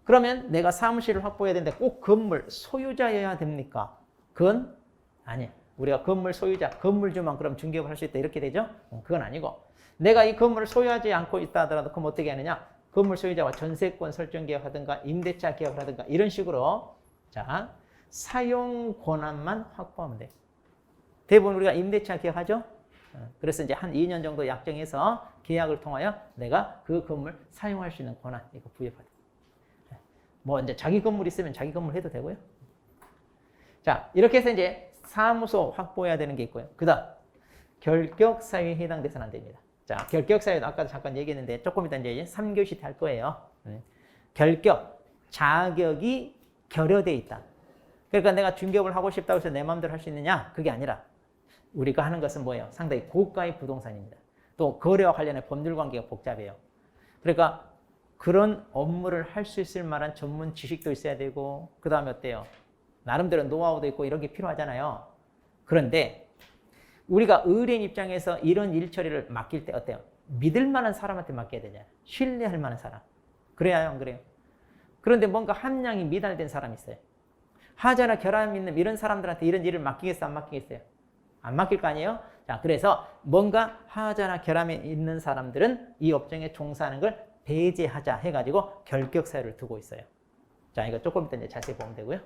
그러면 내가 사무실을 확보해야 되는데 꼭 건물 소유자여야 됩니까? 그건 아니에요. 우리가 건물 소유자, 건물주만 그럼 중개업을 할 수 있다 이렇게 되죠? 그건 아니고 내가 이 건물을 소유하지 않고 있다 하더라도 그럼 어떻게 하느냐? 건물 소유자와 전세권 설정 계약하든가 임대차 계약을 하든가 이런 식으로 자, 사용 권한만 확보하면 돼. 대부분 우리가 임대차 계약하죠? 그래서 이제 한 2년 정도 약정해서 계약을 통하여 내가 그 건물 사용할 수 있는 권한 이거 부여받아. 뭐 이제 자기 건물 있으면 자기 건물 해도 되고요. 자, 이렇게 해서 이제 사무소 확보해야 되는 게 있고요. 그다음 결격 사유에 해당돼서는 안 됩니다. 자, 결격 사유도 아까도 잠깐 얘기했는데 조금 이따 이제 3교시 할 거예요. 결격, 자격이 결여돼 있다. 그러니까 내가 중개업을 하고 싶다고 해서 내 마음대로 할 수 있느냐? 그게 아니라 우리가 하는 것은 뭐예요? 상당히 고가의 부동산입니다. 또 거래와 관련해 법률 관계가 복잡해요. 그러니까 그런 업무를 할 수 있을 만한 전문 지식도 있어야 되고 그 다음에 어때요? 나름대로 노하우도 있고 이런 게 필요하잖아요. 그런데 우리가 의뢰인 입장에서 이런 일 처리를 맡길 때 어때요? 믿을 만한 사람한테 맡겨야 되잖아요. 신뢰할 만한 사람. 그래야 안 그래요? 그런데 뭔가 함량이 미달된 사람이 있어요. 하자나 결함 있는 이런 사람들한테 이런 일을 맡기겠어? 안 맡기겠어요? 안 맡길 거 아니에요? 자, 그래서 뭔가 하자나 결함이 있는 사람들은 이 업종에 종사하는 걸 배제하자 해가지고 결격 사유를 두고 있어요. 자, 이거 조금 이따 이제 자세히 보면 되고요.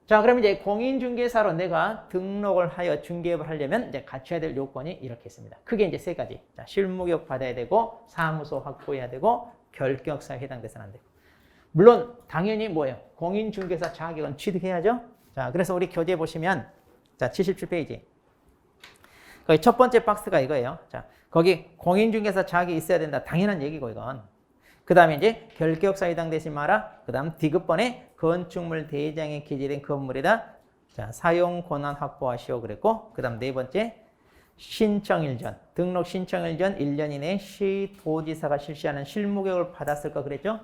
자, 그럼 이제 공인중개사로 내가 등록을 하여 중개업을 하려면 이제 갖춰야 될 요건이 이렇게 있습니다. 크게 이제 세 가지. 자, 실무교육 받아야 되고, 사무소 확보해야 되고, 결격사에 해당돼서는 안 되고. 물론 당연히 뭐예요? 공인중개사 자격은 취득해야죠. 자, 그래서 우리 교재 보시면 자, 77페이지. 거기 첫 번째 박스가 이거예요. 자, 거기 공인중개사 자격이 있어야 된다. 당연한 얘기고 이건. 그 다음에 이제 결격사에 해당되지 마라. 그 다음 디귿번에 건축물 대장에 기재된 건물에다 자, 사용 권한 확보하시오 그랬고, 그 다음 네 번째 신청일 전, 등록 신청일 전 1년 이내에 시도지사가 실시하는 실무교육을 받았을 거 그랬죠?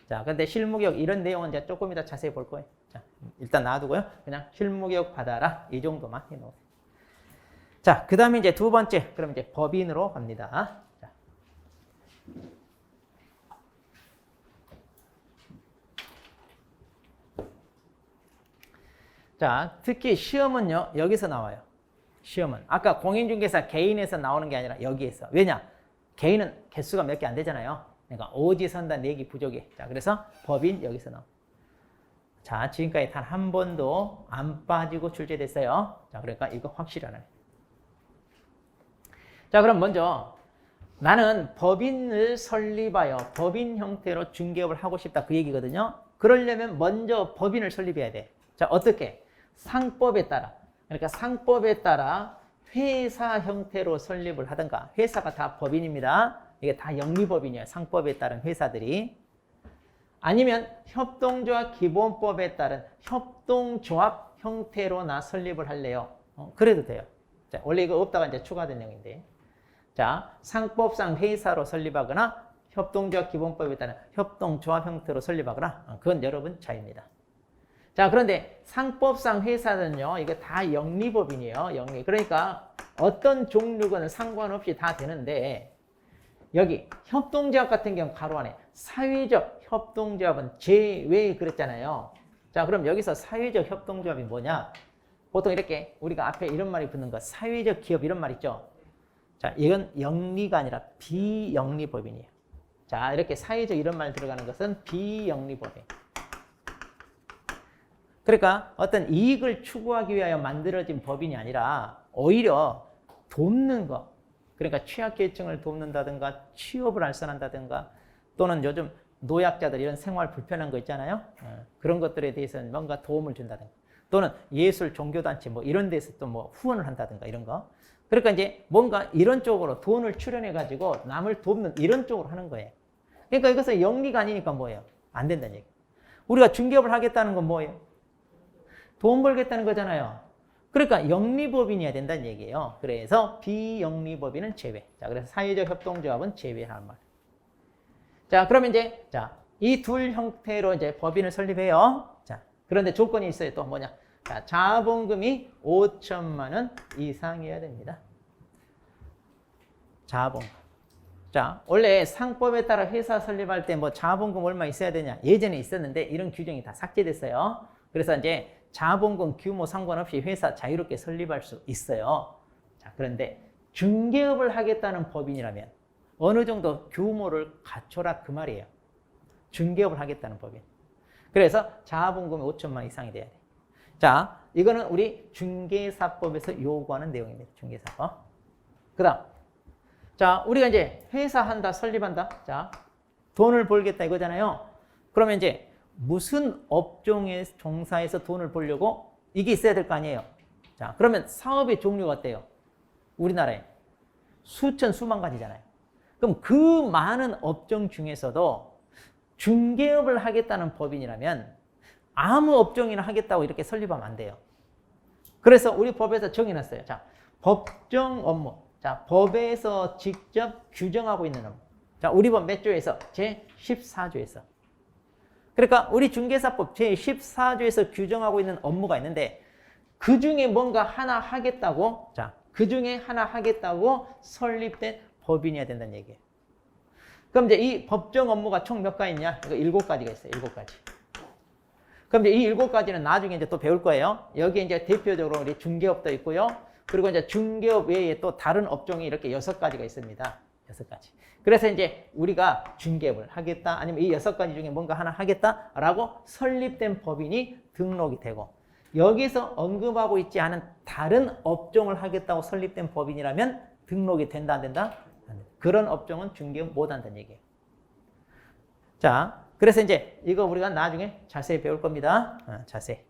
자, 근데 실무교육 이런 내용은 이제 조금 이따 자세히 볼 거예요. 자, 일단 놔두고요. 그냥 실무교육 받아라. 이 정도만 해놓으세요. 자, 그 다음에 이제 두 번째, 그럼 이제 법인으로 갑니다. 자, 특히 시험은요, 여기서 나와요. 시험은. 아까 공인중개사 개인에서 나오는 게 아니라 여기에서. 왜냐? 개인은 개수가 몇 개 안 되잖아요. 그러니까 오지선다 내기 부족해. 자, 그래서 법인 여기서 나와. 자, 지금까지 단 한 번도 안 빠지고 출제됐어요. 자, 그러니까 이거 확실히 알아요. 자, 그럼 먼저 나는 법인을 설립하여 법인 형태로 중개업을 하고 싶다 그 얘기거든요. 그러려면 먼저 법인을 설립해야 돼. 자, 어떻게? 상법에 따라. 그러니까 상법에 따라 회사 형태로 설립을 하든가. 회사가 다 법인입니다. 이게 다 영리법인이에요. 상법에 따른 회사들이. 아니면 협동조합 기본법에 따른 협동조합 형태로 나 설립을 할래요. 그래도 돼요. 자, 원래 이거 없다가 이제 추가된 내용인데. 자, 상법상 회사로 설립하거나 협동조합 기본법에 따른 협동조합 형태로 설립하거나 그건 여러분 자유입니다. 자, 그런데 상법상 회사는요, 이게 다 영리법인이에요. 영리. 그러니까 어떤 종류건 상관없이 다 되는데 여기 협동조합 같은 경우 가로 안에 사회적 협동조합은 제외 그랬잖아요. 자, 그럼 여기서 사회적 협동조합이 뭐냐? 보통 이렇게 우리가 앞에 이런 말이 붙는 거 사회적 기업 이런 말 있죠. 자, 이건 영리가 아니라 비영리법인이에요. 자, 이렇게 사회적 이런 말 들어가는 것은 비영리법인. 그러니까 어떤 이익을 추구하기 위하여 만들어진 법인이 아니라 오히려 돕는 거. 그러니까 취약계층을 돕는다든가 취업을 알선한다든가 또는 요즘 노약자들 이런 생활 불편한 거 있잖아요. 그런 것들에 대해서는 뭔가 도움을 준다든가 또는 예술 종교단체 뭐 이런 데서 또 뭐 후원을 한다든가 이런 거. 그러니까 이제 뭔가 이런 쪽으로 돈을 출연해 가지고 남을 돕는 이런 쪽으로 하는 거예요. 그러니까 이것은 영리가 아니니까 뭐예요? 안 된다는 얘기. 우리가 중개업을 하겠다는 건 뭐예요? 돈 벌겠다는 거잖아요. 그러니까 영리법인이어야 된다는 얘기예요. 그래서 비영리법인은 제외. 자, 그래서 사회적 협동조합은 제외하는 말. 자, 그러면 이제 이 둘 형태로 이제 법인을 설립해요. 자, 그런데 조건이 있어요. 또 뭐냐? 자, 자본금이 5천만 원 이상이어야 됩니다. 자본금. 자, 원래 상법에 따라 회사 설립할 때 뭐 자본금 얼마 있어야 되냐? 예전에 있었는데 이런 규정이 다 삭제됐어요. 그래서 이제 자본금 규모 상관없이 회사 자유롭게 설립할 수 있어요. 자, 그런데 중개업을 하겠다는 법인이라면 어느 정도 규모를 갖춰라 그 말이에요. 중개업을 하겠다는 법인. 그래서 자본금이 5천만 이상이 돼야 돼. 자, 이거는 우리 중개사법에서 요구하는 내용입니다. 중개사법. 그 다음. 자, 우리가 이제 회사 한다, 설립한다. 자, 돈을 벌겠다 이거잖아요. 그러면 이제 무슨 업종에 종사해서 돈을 벌려고 이게 있어야 될 거 아니에요. 자, 그러면 사업의 종류가 어때요? 우리나라에 수천, 수만 가지잖아요. 그럼 그 많은 업종 중에서도 중개업을 하겠다는 법인이라면 아무 업종이나 하겠다고 이렇게 설립하면 안 돼요. 그래서 우리 법에서 정해놨어요. 자, 법정 업무. 자, 법에서 직접 규정하고 있는 업무. 자, 우리 법 몇 조에서? 제14조에서. 그러니까 우리 중개사법 제14조에서 규정하고 있는 업무가 있는데 그 중에 뭔가 하나 하겠다고, 자, 그 중에 하나 하겠다고 설립된 법인이어야 된다는 얘기예요. 그럼 이제 이 법정 업무가 총 몇 가지 있냐? 이거 7가지가 있어요. 7가지. 그럼 이제 이 7가지는 나중에 이제 또 배울 거예요. 여기에 이제 대표적으로 우리 중개업도 있고요. 그리고 이제 중개업 외에 또 다른 업종이 이렇게 6가지가 있습니다. 6가지. 그래서 이제 우리가 중개업을 하겠다, 아니면 이 6가지 중에 뭔가 하나 하겠다라고 설립된 법인이 등록이 되고, 여기서 언급하고 있지 않은 다른 업종을 하겠다고 설립된 법인이라면 등록이 된다, 안 된다? 안 된다. 그런 업종은 중개업 못 한다는 얘기예요. 자, 그래서 이제 이거 우리가 나중에 자세히 배울 겁니다. 자세히.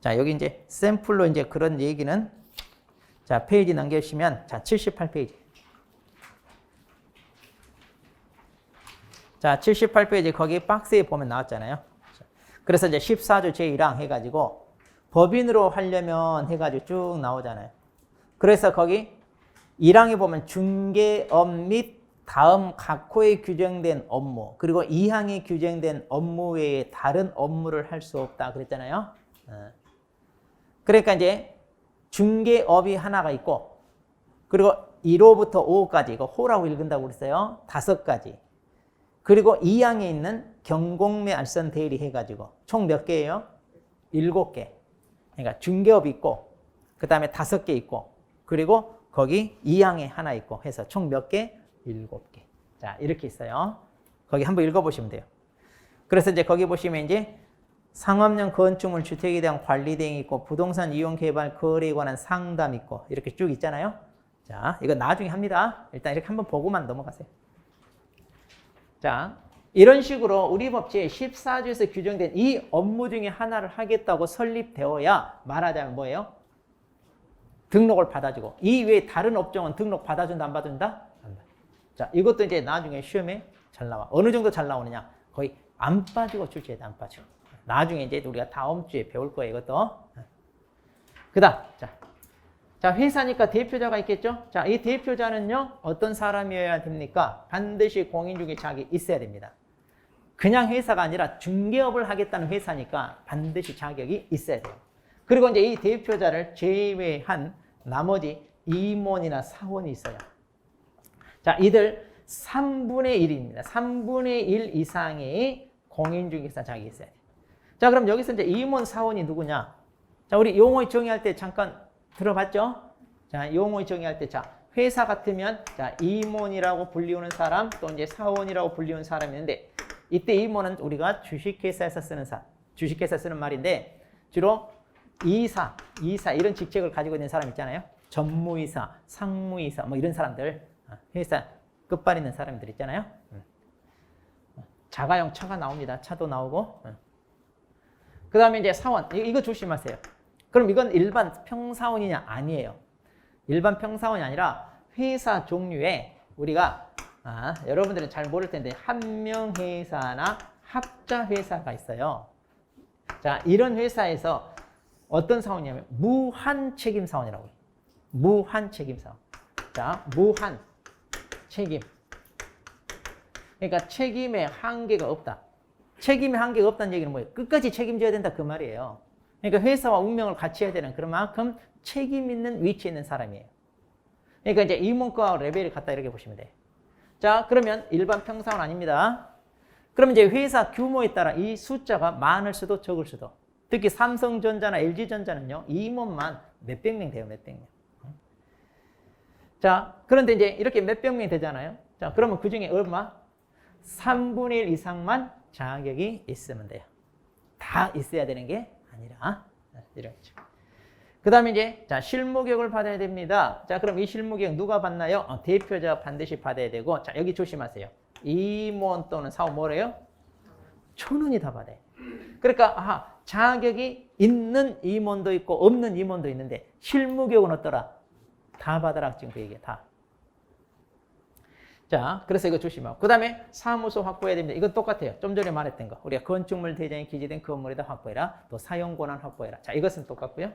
자, 여기 이제 샘플로 이제 그런 얘기는, 자, 페이지 넘겨주시면, 자, 78페이지. 자, 78페이지 거기 박스에 보면 나왔잖아요. 그래서 이제 14조 제1항 해가지고 법인으로 하려면 해가지고 쭉 나오잖아요. 그래서 거기 1항에 보면 중개업 및 다음 각 호에 규정된 업무, 그리고 2항에 규정된 업무 외에 다른 업무를 할 수 없다 그랬잖아요. 그러니까 이제 중개업이 하나가 있고, 그리고 1호부터 5호까지, 이거 호라고 읽은다고 그랬어요. 5가지. 그리고 2항에 있는 경공매 알선 대리 해가지고 총 몇 개예요? 7개. 그러니까 중개업이 있고, 그 다음에 5개 있고, 그리고 거기 2항에 하나 있고 해서 총 몇 개? 7개. 자, 이렇게 있어요. 거기 한번 읽어보시면 돼요. 그래서 이제 거기 보시면 이제 상업용 건축물 주택에 대한 관리 등이 있고, 부동산 이용 개발 거래에 관한 상담 있고, 이렇게 쭉 있잖아요. 자, 이거 나중에 합니다. 일단 이렇게 한번 보고만 넘어가세요. 자, 이런 식으로 우리 법 제14조에서 규정된 이 업무 중에 하나를 하겠다고 설립되어야 말하자면 뭐예요? 등록을 받아주고, 이 외에 다른 업종은 등록 받아준다, 안 받아준다? 안 받아. 자, 이것도 이제 나중에 시험에 잘 나와. 어느 정도 잘 나오느냐? 거의 안 빠지고 출제해, 안 빠지고. 나중에 이제 우리가 다음 주에 배울 거예요, 이것도. 그 다음, 자, 회사니까 대표자가 있겠죠? 자, 이 대표자는요, 어떤 사람이어야 됩니까? 반드시 공인중개 자격이 있어야 됩니다. 그냥 회사가 아니라 중개업을 하겠다는 회사니까 반드시 자격이 있어야 돼요. 그리고 이제 이 대표자를 제외한 나머지 임원이나 사원이 있어요. 자, 이들 3분의 1입니다. 3분의 1 이상의 공인중개사 자격이 있어야 돼요. 자, 그럼 여기서 이제 임원, 사원이 누구냐? 자, 우리 용어 정의할 때 잠깐 들어봤죠? 자, 용어 정의할 때, 자, 회사 같으면, 자, 임원이라고 불리우는 사람, 또 이제 사원이라고 불리우는 사람이 있는데, 이때 임원은 우리가 주식회사에서 쓰는 주식회사 쓰는 말인데, 주로 이사 이런 직책을 가지고 있는 사람 있잖아요. 전무이사, 상무이사, 뭐 이런 사람들, 회사 끝발 있는 사람들 있잖아요. 자가용 차가 나옵니다. 차도 나오고. 그 다음에 이제 사원, 이거 조심하세요. 그럼 이건 일반 평사원이냐? 아니에요. 일반 평사원이 아니라 회사 종류에 우리가 여러분들은 잘 모를 텐데 한명회사나 합자회사가 있어요. 자, 이런 회사에서 어떤 사원이냐면 무한 책임 사원이라고 해요. 무한 책임 사원. 자, 무한 책임. 그러니까 책임에 한계가 없다. 책임에 한계가 없다는 얘기는 뭐예요? 끝까지 책임져야 된다 그 말이에요. 그러니까 회사와 운명을 같이 해야 되는 그런 만큼 책임 있는 위치에 있는 사람이에요. 그러니까 이제 임원과 레벨이 같다 이렇게 보시면 돼요. 자, 그러면 일반 평사원 아닙니다. 그럼 이제 회사 규모에 따라 이 숫자가 많을 수도 적을 수도. 특히 삼성전자나 LG전자는요, 임원만 몇백 명 돼요, 몇백 명. 자, 그런데 이제 이렇게 몇백 명이 되잖아요. 자, 그러면 그 중에 얼마? 3분의 1 이상만 자격이 있으면 돼요. 다 있어야 되는 게 아니라. 이런 거죠. 그 다음에 이제, 자, 실무교육을 받아야 됩니다. 자, 그럼 이 실무교육 누가 받나요? 대표자가 반드시 받아야 되고, 자, 여기 조심하세요. 임원 또는 사원 뭐래요? 전원이 다 받아요. 그러니까, 자격이 있는 임원도 있고, 없는 임원도 있는데, 실무교육은 어떠라? 다 받아라. 지금 그 얘기야, 다. 자, 그래서 이거 조심하고. 그 다음에 사무소 확보해야 됩니다. 이건 똑같아요. 좀 전에 말했던 거. 우리가 건축물 대장에 기재된 건물에다 확보해라. 또 사용권한 확보해라. 자, 이것은 똑같고요.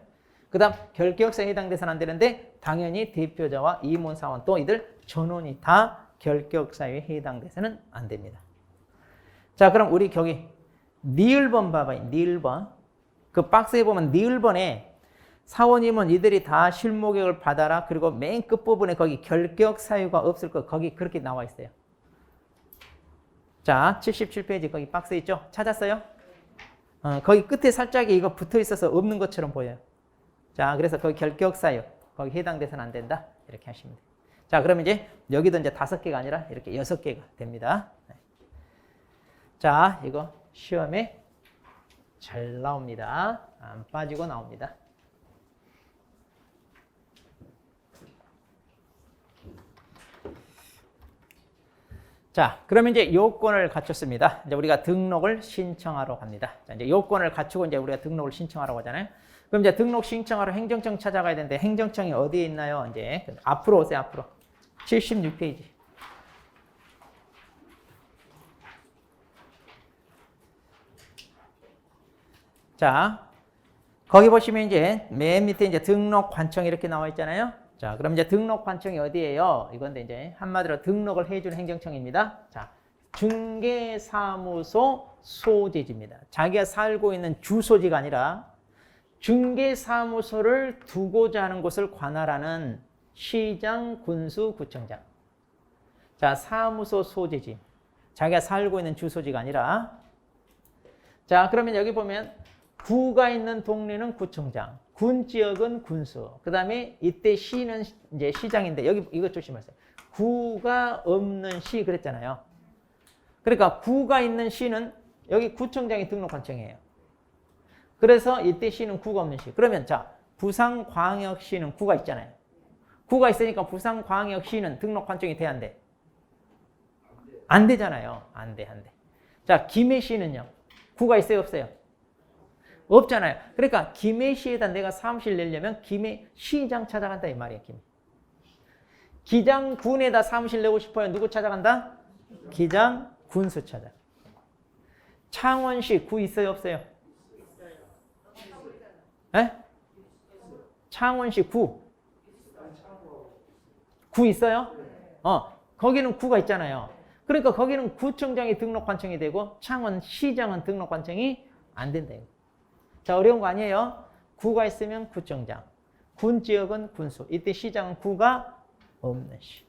그 다음 결격사에 해당돼서는 안 되는데 당연히 대표자와 임원사원 또 이들 전원이 다 결격사유에 해당돼서는 안 됩니다. 자, 그럼 우리 거기 니을번 봐봐요. 니을번. 그 박스에 보면 니을번에 사원, 임원 이들이 다 실무교육을 받아라. 그리고 맨 끝부분에 거기 결격사유가 없을 거 거기 그렇게 나와 있어요. 자, 77페이지 거기 박스 있죠? 찾았어요? 거기 끝에 살짝 이거 붙어 있어서 없는 것처럼 보여요. 자, 그래서 거기 결격사유 거기 해당돼서는 안 된다. 이렇게 하시면 돼요. 자, 그럼 이제 여기도 이제 5개가 아니라 이렇게 6개가 됩니다. 자, 이거 시험에 잘 나옵니다. 안 빠지고 나옵니다. 자, 그러면 이제 요건을 갖췄습니다. 이제 우리가 등록을 신청하러 갑니다. 자, 이제 요건을 갖추고 이제 우리가 등록을 신청하러 가잖아요. 그럼 이제 등록 신청하러 행정청 찾아가야 되는데 행정청이 어디에 있나요? 이제 앞으로 오세요, 앞으로. 76페이지. 자, 거기 보시면 이제 맨 밑에 이제 등록 관청이 이렇게 나와 있잖아요. 자, 그럼 이제 등록 관청이 어디예요? 이건데 이제 한마디로 등록을 해주는 행정청입니다. 자, 중개사무소 소재지입니다. 자기가 살고 있는 주소지가 아니라 중개사무소를 두고자 하는 곳을 관할하는 시장, 군수, 구청장. 자, 사무소 소재지. 자기가 살고 있는 주소지가 아니라. 자, 그러면 여기 보면 구가 있는 동네는 구청장, 군 지역은 군수. 그 다음에 이때 시는 이제 시장인데 여기 이거 조심하세요. 구가 없는 시 그랬잖아요. 그러니까 구가 있는 시는 여기 구청장이 등록 관청이에요. 그래서 이때 시는 구가 없는 시. 그러면 자, 부산광역시는 구가 있잖아요. 구가 있으니까 부산광역시는 등록 관청이 돼야 안 돼? 안 되잖아요. 안 돼, 안 돼. 자, 김해시는요. 구가 있어요, 없어요? 없잖아요. 그러니까 김해시에다 내가 사무실 내려면 김해시장 찾아간다 이 말이에요. 기장군에다 사무실 내고 싶어요. 누구 찾아간다? 기장군수 찾아. 창원시 구 있어요, 없어요? 에? 창원시 구. 구 있어요? 거기는 구가 있잖아요. 그러니까 거기는 구청장이 등록 관청이 되고 창원시장은 등록 관청이 안 된다. 자, 어려운 거 아니에요? 구가 있으면 구청장, 군 지역은 군수. 이때 시장은 구가 없는 시.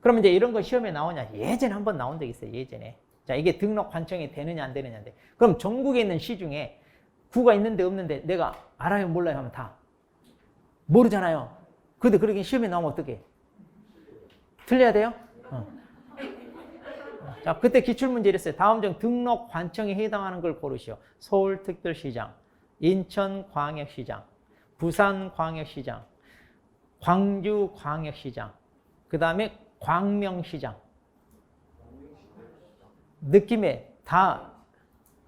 그러면 이제 이런 거 시험에 나오냐? 예전에 한번 나온 적 있어요. 예전에. 자, 이게 등록 관청이 되느냐 안 되느냐인데. 그럼 전국에 있는 시 중에 구가 있는데 없는데 내가 알아요 몰라요 하면 다 모르잖아요. 근데 그렇게 시험에 나오면 어떻게? 틀려야 돼요? 자, 그때 기출문제 이랬어요. 다음 중 등록 관청에 해당하는 걸 고르시오. 서울특별시장, 인천광역시장, 부산광역시장, 광주광역시장, 그 다음에 광명시장. 느낌에 다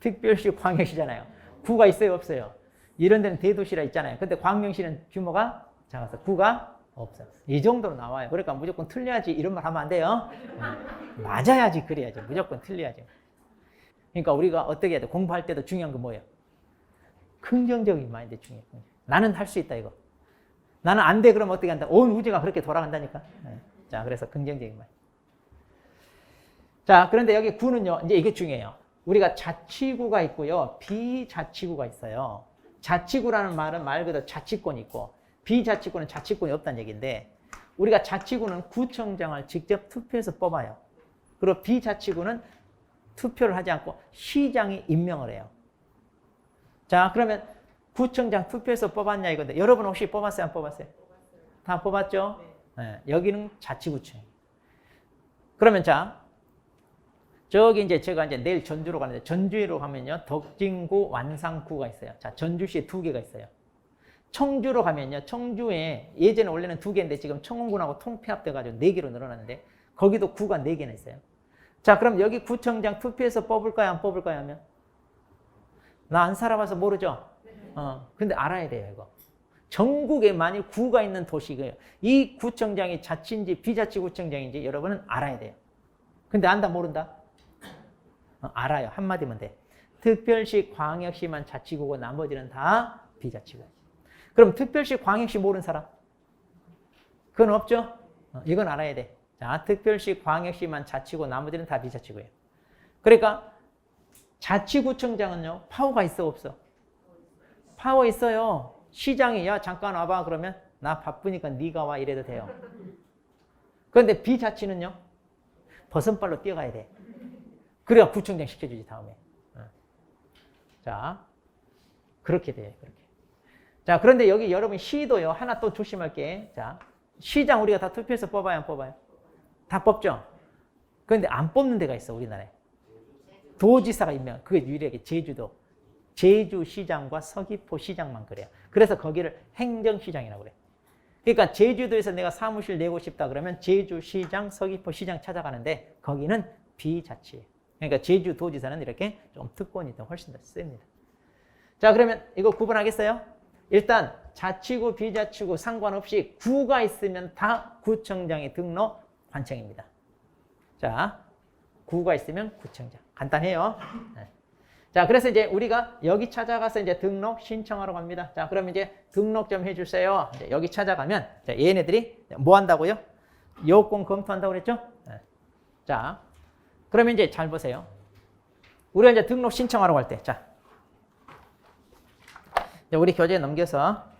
특별시 광역시잖아요. 구가 있어요, 없어요? 이런 데는 대도시라 있잖아요. 근데 광명시는 규모가 작아서 구가 없어요. 이 정도로 나와요. 그러니까 무조건 틀려야지 이런 말 하면 안 돼요. 맞아야지 그래야지. 무조건 틀려야지. 그러니까 우리가 어떻게 해야 돼? 공부할 때도 중요한 건 뭐예요? 긍정적인 마인드 중요해요. 나는 할 수 있다 이거. 나는 안 돼 그러면 어떻게 한다? 온 우주가 그렇게 돌아간다니까. 자, 그래서 긍정적인 마인드. 자, 그런데 여기 구는요. 이제 이게 중요해요. 우리가 자치구가 있고요. 비자치구가 있어요. 자치구라는 말은 말 그대로 자치권이 있고 비자치구는 자치권이 없다는 얘기인데 우리가 자치구는 구청장을 직접 투표해서 뽑아요. 그리고 비자치구는 투표를 하지 않고 시장이 임명을 해요. 자, 그러면 구청장 투표해서 뽑았냐 이건데 여러분 혹시 뽑았어요? 안 뽑았어요? 다 뽑았죠? 네, 여기는 자치구청. 그러면 자, 저기 이제 제가 이제 내일 전주로 가는데 전주로 가면요 덕진구, 완산구가 있어요. 자, 전주시에 2개가 있어요. 청주로 가면요 청주에 예전에 원래는 2개인데 지금 청운군하고 통폐합돼가지고 4개로 늘어났는데 거기도 구가 4개나 있어요. 자, 그럼 여기 구청장 투표해서 뽑을까요? 안 뽑을까요? 하면 나 안 살아봐서 모르죠? 근데 알아야 돼요 이거. 전국에 만일 구가 있는 도시고요. 이 구청장이 자치인지 비자치구청장인지 여러분은 알아야 돼요. 근데 안다 모른다? 알아요. 한마디면 돼. 특별시, 광역시만 자치구고 나머지는 다 비자치구. 그럼 특별시, 광역시 모르는 사람? 그건 없죠? 이건 알아야 돼. 자, 특별시, 광역시만 자치고 나머지는 다 비자치구예요. 그러니까 자치구청장은요. 파워가 있어 없어? 파워 있어요. 시장이 야 잠깐 와봐 그러면 나 바쁘니까 네가 와 이래도 돼요. 그런데 비자치는요. 버선발로 뛰어가야 돼. 그래야 구청장 시켜주지 다음에. 자, 그렇게 돼요. 그렇게. 자, 그런데 여기 여러분 시도요. 하나 또 조심할게. 자, 시장 우리가 다 투표해서 뽑아요, 안 뽑아요? 다 뽑죠. 그런데 안 뽑는 데가 있어 우리나라에. 도지사가 임명. 그게 유일하게 제주도. 제주시장과 서귀포시장만 그래요. 그래서 거기를 행정시장이라고 그래요. 그러니까 제주도에서 내가 사무실 내고 싶다 그러면 제주시장, 서귀포시장 찾아가는데 거기는 비자치예요. 그러니까 제주도지사는 이렇게 좀 특권이 더 훨씬 더 셉니다. 자, 그러면 이거 구분하겠어요? 일단 자치구, 비자치구 상관없이 구가 있으면 다 구청장의 등록 관청입니다. 자, 구가 있으면 구청장. 간단해요. 네. 자, 그래서 이제 우리가 여기 찾아가서 이제 등록 신청하러 갑니다. 자, 그럼 이제 등록 좀 해주세요. 이제 여기 찾아가면 자, 얘네들이 뭐 한다고요? 요건 검토한다고 그랬죠? 네. 자, 그러면 이제 잘 보세요. 우리가 이제 등록 신청하러 갈 때, 자, 이제 우리 교재에 넘겨서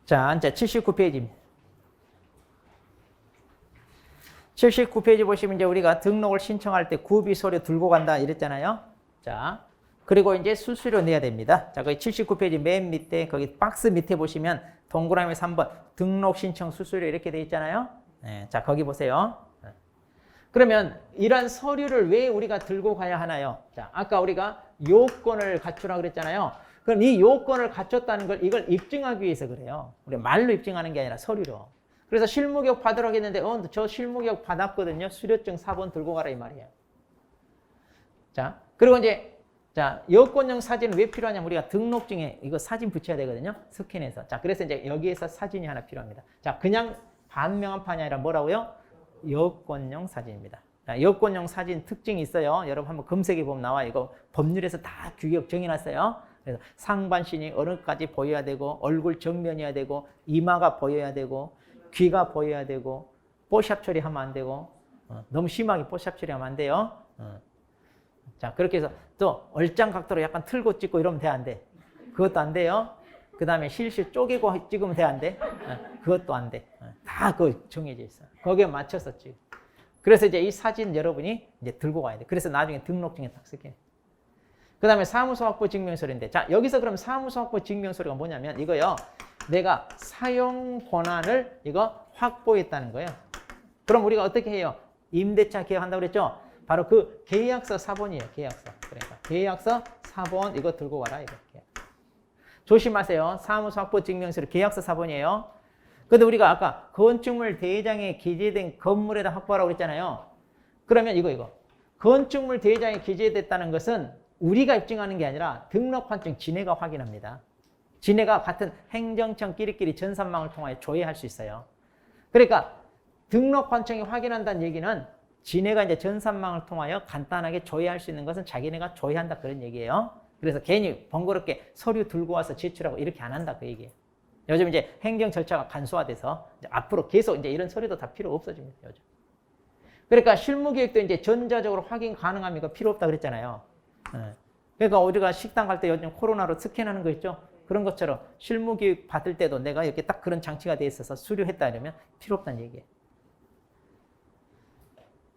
자, 이제 79페이지입니다. 79페이지 보시면 이제 우리가 등록을 신청할 때 구비 서류 들고 간다 이랬잖아요. 자, 그리고 이제 수수료 내야 됩니다. 자, 거기 79페이지 맨 밑에 거기 박스 밑에 보시면 동그라미 3번 등록 신청 수수료 이렇게 돼 있잖아요. 네, 자, 거기 보세요. 그러면 이런 서류를 왜 우리가 들고 가야 하나요? 자, 아까 우리가 요건을 갖추라 그랬잖아요. 그럼 이 요건을 갖췄다는 걸 이걸 입증하기 위해서 그래요. 우리 말로 입증하는 게 아니라 서류로. 그래서 실무교육 받으라고 했는데 저 실무교육 받았거든요. 수료증 4번 들고 가라 이 말이에요. 자, 그리고 이제 자, 여권용 사진은 왜 필요하냐면 우리가 등록증에 이거 사진 붙여야 되거든요. 스캔해서. 자, 그래서 이제 여기에서 사진이 하나 필요합니다. 자, 그냥 반명함판이 아니라 뭐라고요? 여권용 사진입니다. 자, 여권용 사진 특징이 있어요. 여러분 한번 검색해 보면 나와. 이거 법률에서 다 규격 정해놨어요. 그래서 상반신이 어느까지 보여야 되고 얼굴 정면이어야 되고 이마가 보여야 되고 귀가 보여야 되고 뽀샵 처리하면 안 되고 너무 심하게 뽀샵 처리하면 안 돼요. 자, 그렇게 해서 또 얼짱 각도로 약간 틀고 찍고 이러면 돼, 안 돼? 그것도 안 돼요. 그 다음에 실실 쪼개고 찍으면 돼, 안 돼? 그것도 안 돼. 다 그거 정해져 있어. 거기에 맞춰서 찍어. 그래서 이제 이 사진 여러분이 이제 들고 가야 돼. 그래서 나중에 등록증에 딱 쓰게. 그 다음에 사무소 확보 증명서인데, 자, 여기서 그럼 사무소 확보 증명서가 뭐냐면 이거요. 내가 사용 권한을 이거 확보했다는 거예요. 그럼 우리가 어떻게 해요? 임대차 계약한다고 그랬죠? 바로 그 계약서 사본이에요. 계약서. 그러니까 계약서 사본 이거 들고 와라 이거. 조심하세요. 사무소 확보 증명서를 계약서 사본이에요. 근데 우리가 아까 건축물 대장에 기재된 건물에다 확보하라고 그랬잖아요. 그러면 이거. 건축물 대장에 기재됐다는 것은 우리가 입증하는 게 아니라 등록환청 진해가 확인합니다. 진해가 같은 행정청끼리끼리 전산망을 통하여 조회할 수 있어요. 그러니까 등록환청이 확인한다는 얘기는 진해가 이제 전산망을 통하여 간단하게 조회할 수 있는 것은 자기네가 조회한다 그런 얘기예요. 그래서 괜히 번거롭게 서류 들고 와서 제출하고 이렇게 안 한다 그 얘기예요. 요즘 이제 행정 절차가 간소화돼서 이제 앞으로 계속 이제 이런 서류도 다 필요 없어집니다. 요즘. 그러니까 실무계획도 이제 전자적으로 확인 가능합니까? 필요 없다 그랬잖아요. 그러니까 우리가 식당 갈 때 요즘 코로나로 스캔하는 거 있죠? 그런 것처럼 실무계획 받을 때도 내가 이렇게 딱 그런 장치가 돼 있어서 수료했다 이러면 필요 없다는 얘기예요.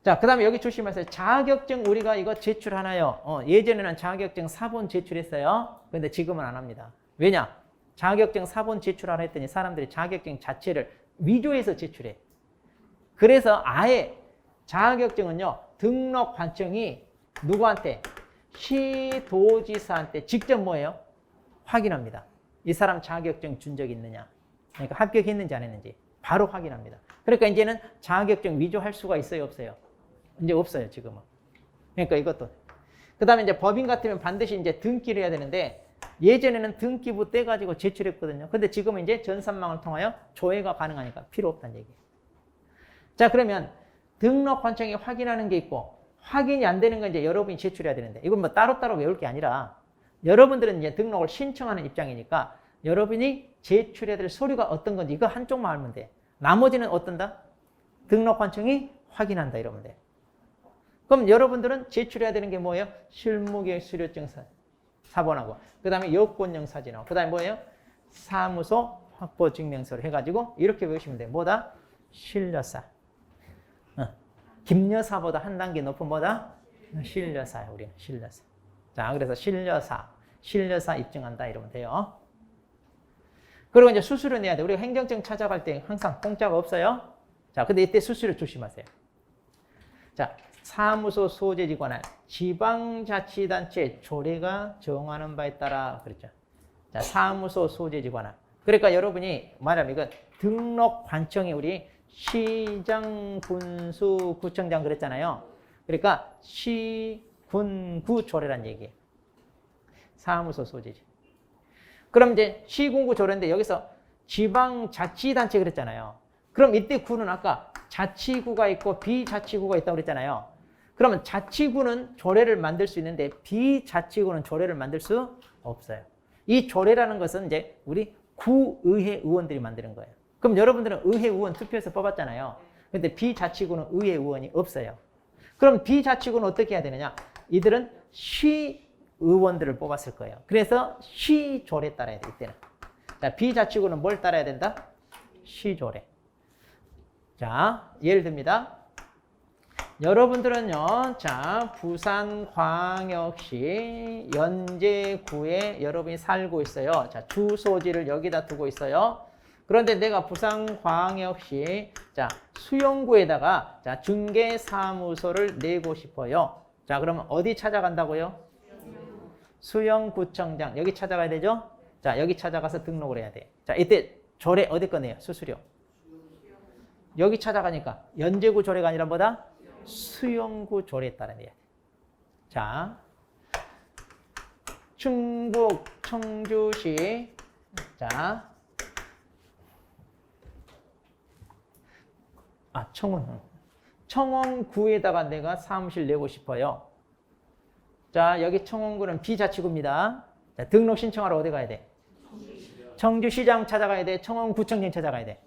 자, 그 다음에 여기 조심하세요. 자격증 우리가 이거 제출하나요? 예전에는 자격증 사본 제출했어요. 근데 지금은 안 합니다. 왜냐? 자격증 사본 제출하라 했더니 사람들이 자격증 자체를 위조해서 제출해. 그래서 아예 자격증은요, 등록 관청이 누구한테? 시도지사한테 직접 뭐예요? 확인합니다. 이 사람 자격증 준 적 있느냐? 그러니까 합격했는지 안 했는지 바로 확인합니다. 그러니까 이제는 자격증 위조할 수가 있어요, 없어요? 이제 없어요, 지금은. 그러니까 이것도. 그 다음에 이제 법인 같으면 반드시 이제 등기를 해야 되는데 예전에는 등기부 떼가지고 제출했거든요. 근데 지금은 이제 전산망을 통하여 조회가 가능하니까 필요 없다는 얘기예요. 자, 그러면 등록관청이 확인하는 게 있고 확인이 안 되는 건 이제 여러분이 제출해야 되는데 이건 뭐 따로따로 외울 게 아니라 여러분들은 이제 등록을 신청하는 입장이니까 여러분이 제출해야 될 서류가 어떤 건지 이거 한쪽만 알면 돼. 나머지는 어떤다? 등록관청이 확인한다 이러면 돼. 그럼 여러분들은 제출해야 되는 게 뭐예요? 실무계획 수료증 사본하고 그 다음에 여권용 사진하고 그 다음에 뭐예요? 사무소 확보증명서를 해가지고 이렇게 외우시면 돼요. 뭐다? 신뢰사. 김여사보다 한 단계 높은 뭐다? 신뢰사야, 우리는 신뢰사. 자, 그래서 신뢰사 입증한다 이러면 돼요. 그리고 이제 수수료 내야 돼. 우리가 행정증 찾아갈 때 항상 공짜가 없어요. 자, 근데 이때 수수료 조심하세요. 자, 사무소 소재지 관할 지방자치단체 조례가 정하는 바에 따라 그랬죠. 자, 사무소 소재지 관할. 그러니까 여러분이 말하면 이건 등록 관청이 우리 시장, 군수, 구청장 그랬잖아요. 그러니까 시, 군, 구 조례란 얘기예요. 사무소 소재지. 그럼 이제 시, 군, 구 조례인데 여기서 지방자치단체 그랬잖아요. 그럼 이때 구는 아까 자치구가 있고 비자치구가 있다고 그랬잖아요. 그러면 자치구는 조례를 만들 수 있는데 비자치구는 조례를 만들 수 없어요. 이 조례라는 것은 이제 우리 구의회 의원들이 만드는 거예요. 그럼 여러분들은 의회 의원 투표해서 뽑았잖아요. 근데 비자치구는 의회 의원이 없어요. 그럼 비자치구는 어떻게 해야 되느냐? 이들은 시 의원들을 뽑았을 거예요. 그래서 시 조례에 따라야 돼, 이때는. 자, 비자치구는 뭘 따라야 된다? 시 조례. 자, 예를 듭니다. 여러분들은요, 자, 부산광역시 연제구에 여러분이 살고 있어요. 자, 주소지를 여기다 두고 있어요. 그런데 내가 부산광역시, 자, 수영구에다가, 자, 중개사무소를 내고 싶어요. 자, 그러면 어디 찾아간다고요? 수영구청장. 여기 찾아가야 되죠? 자, 여기 찾아가서 등록을 해야 돼. 자, 이때 조례 어디 거네요? 수수료. 여기 찾아가니까 연제구 조례가 아니라 뭐다? 수영구 조례에 따라 내야 돼. 자, 충북 청주시, 자, 청원구에다가 내가 사무실 내고 싶어요. 자, 여기 청원구는 비자치구입니다. 자, 등록 신청하러 어디 가야 돼? 청주시장 찾아가야 돼? 청원구청장 찾아가야 돼?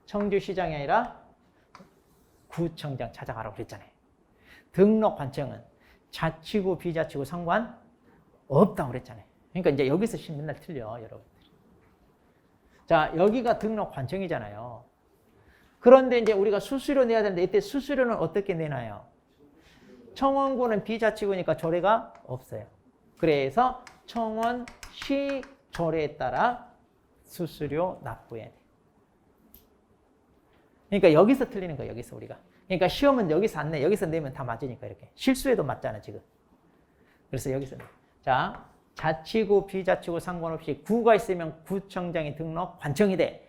청주시장이 아니라 구청장 찾아가라고 그랬잖아요. 등록 관청은 자치구, 비자치구 상관 없다고 그랬잖아요. 그러니까 이제 여기서 맨날 틀려, 여러분들. 자, 여기가 등록 관청이잖아요. 그런데 이제 우리가 수수료 내야 되는데 이때 수수료는 어떻게 내나요? 청원구는 비자치구니까 조례가 없어요. 그래서 청원시 조례에 따라 수수료 납부해야 돼. 그러니까 여기서 틀리는 거예요, 여기서 우리가. 그러니까 시험은 여기서 안 내. 여기서 내면 다 맞으니까 이렇게. 실수해도 맞잖아, 지금. 그래서 여기서 내. 자, 자치구, 비자치구 상관없이 구가 있으면 구청장이 등록 관청이 돼.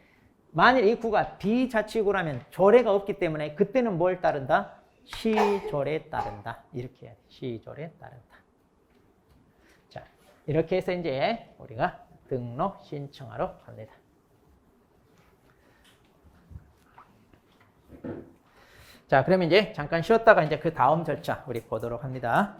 만일 이 구가 비자치구라면 조례가 없기 때문에 그때는 뭘 따른다? 시졸에 따른다. 이렇게 해야 돼. 시졸에 따른다. 자, 이렇게 해서 이제 우리가 등록 신청하러 갑니다. 자, 그러면 이제 잠깐 쉬었다가 이제 그 다음 절차 우리 보도록 합니다.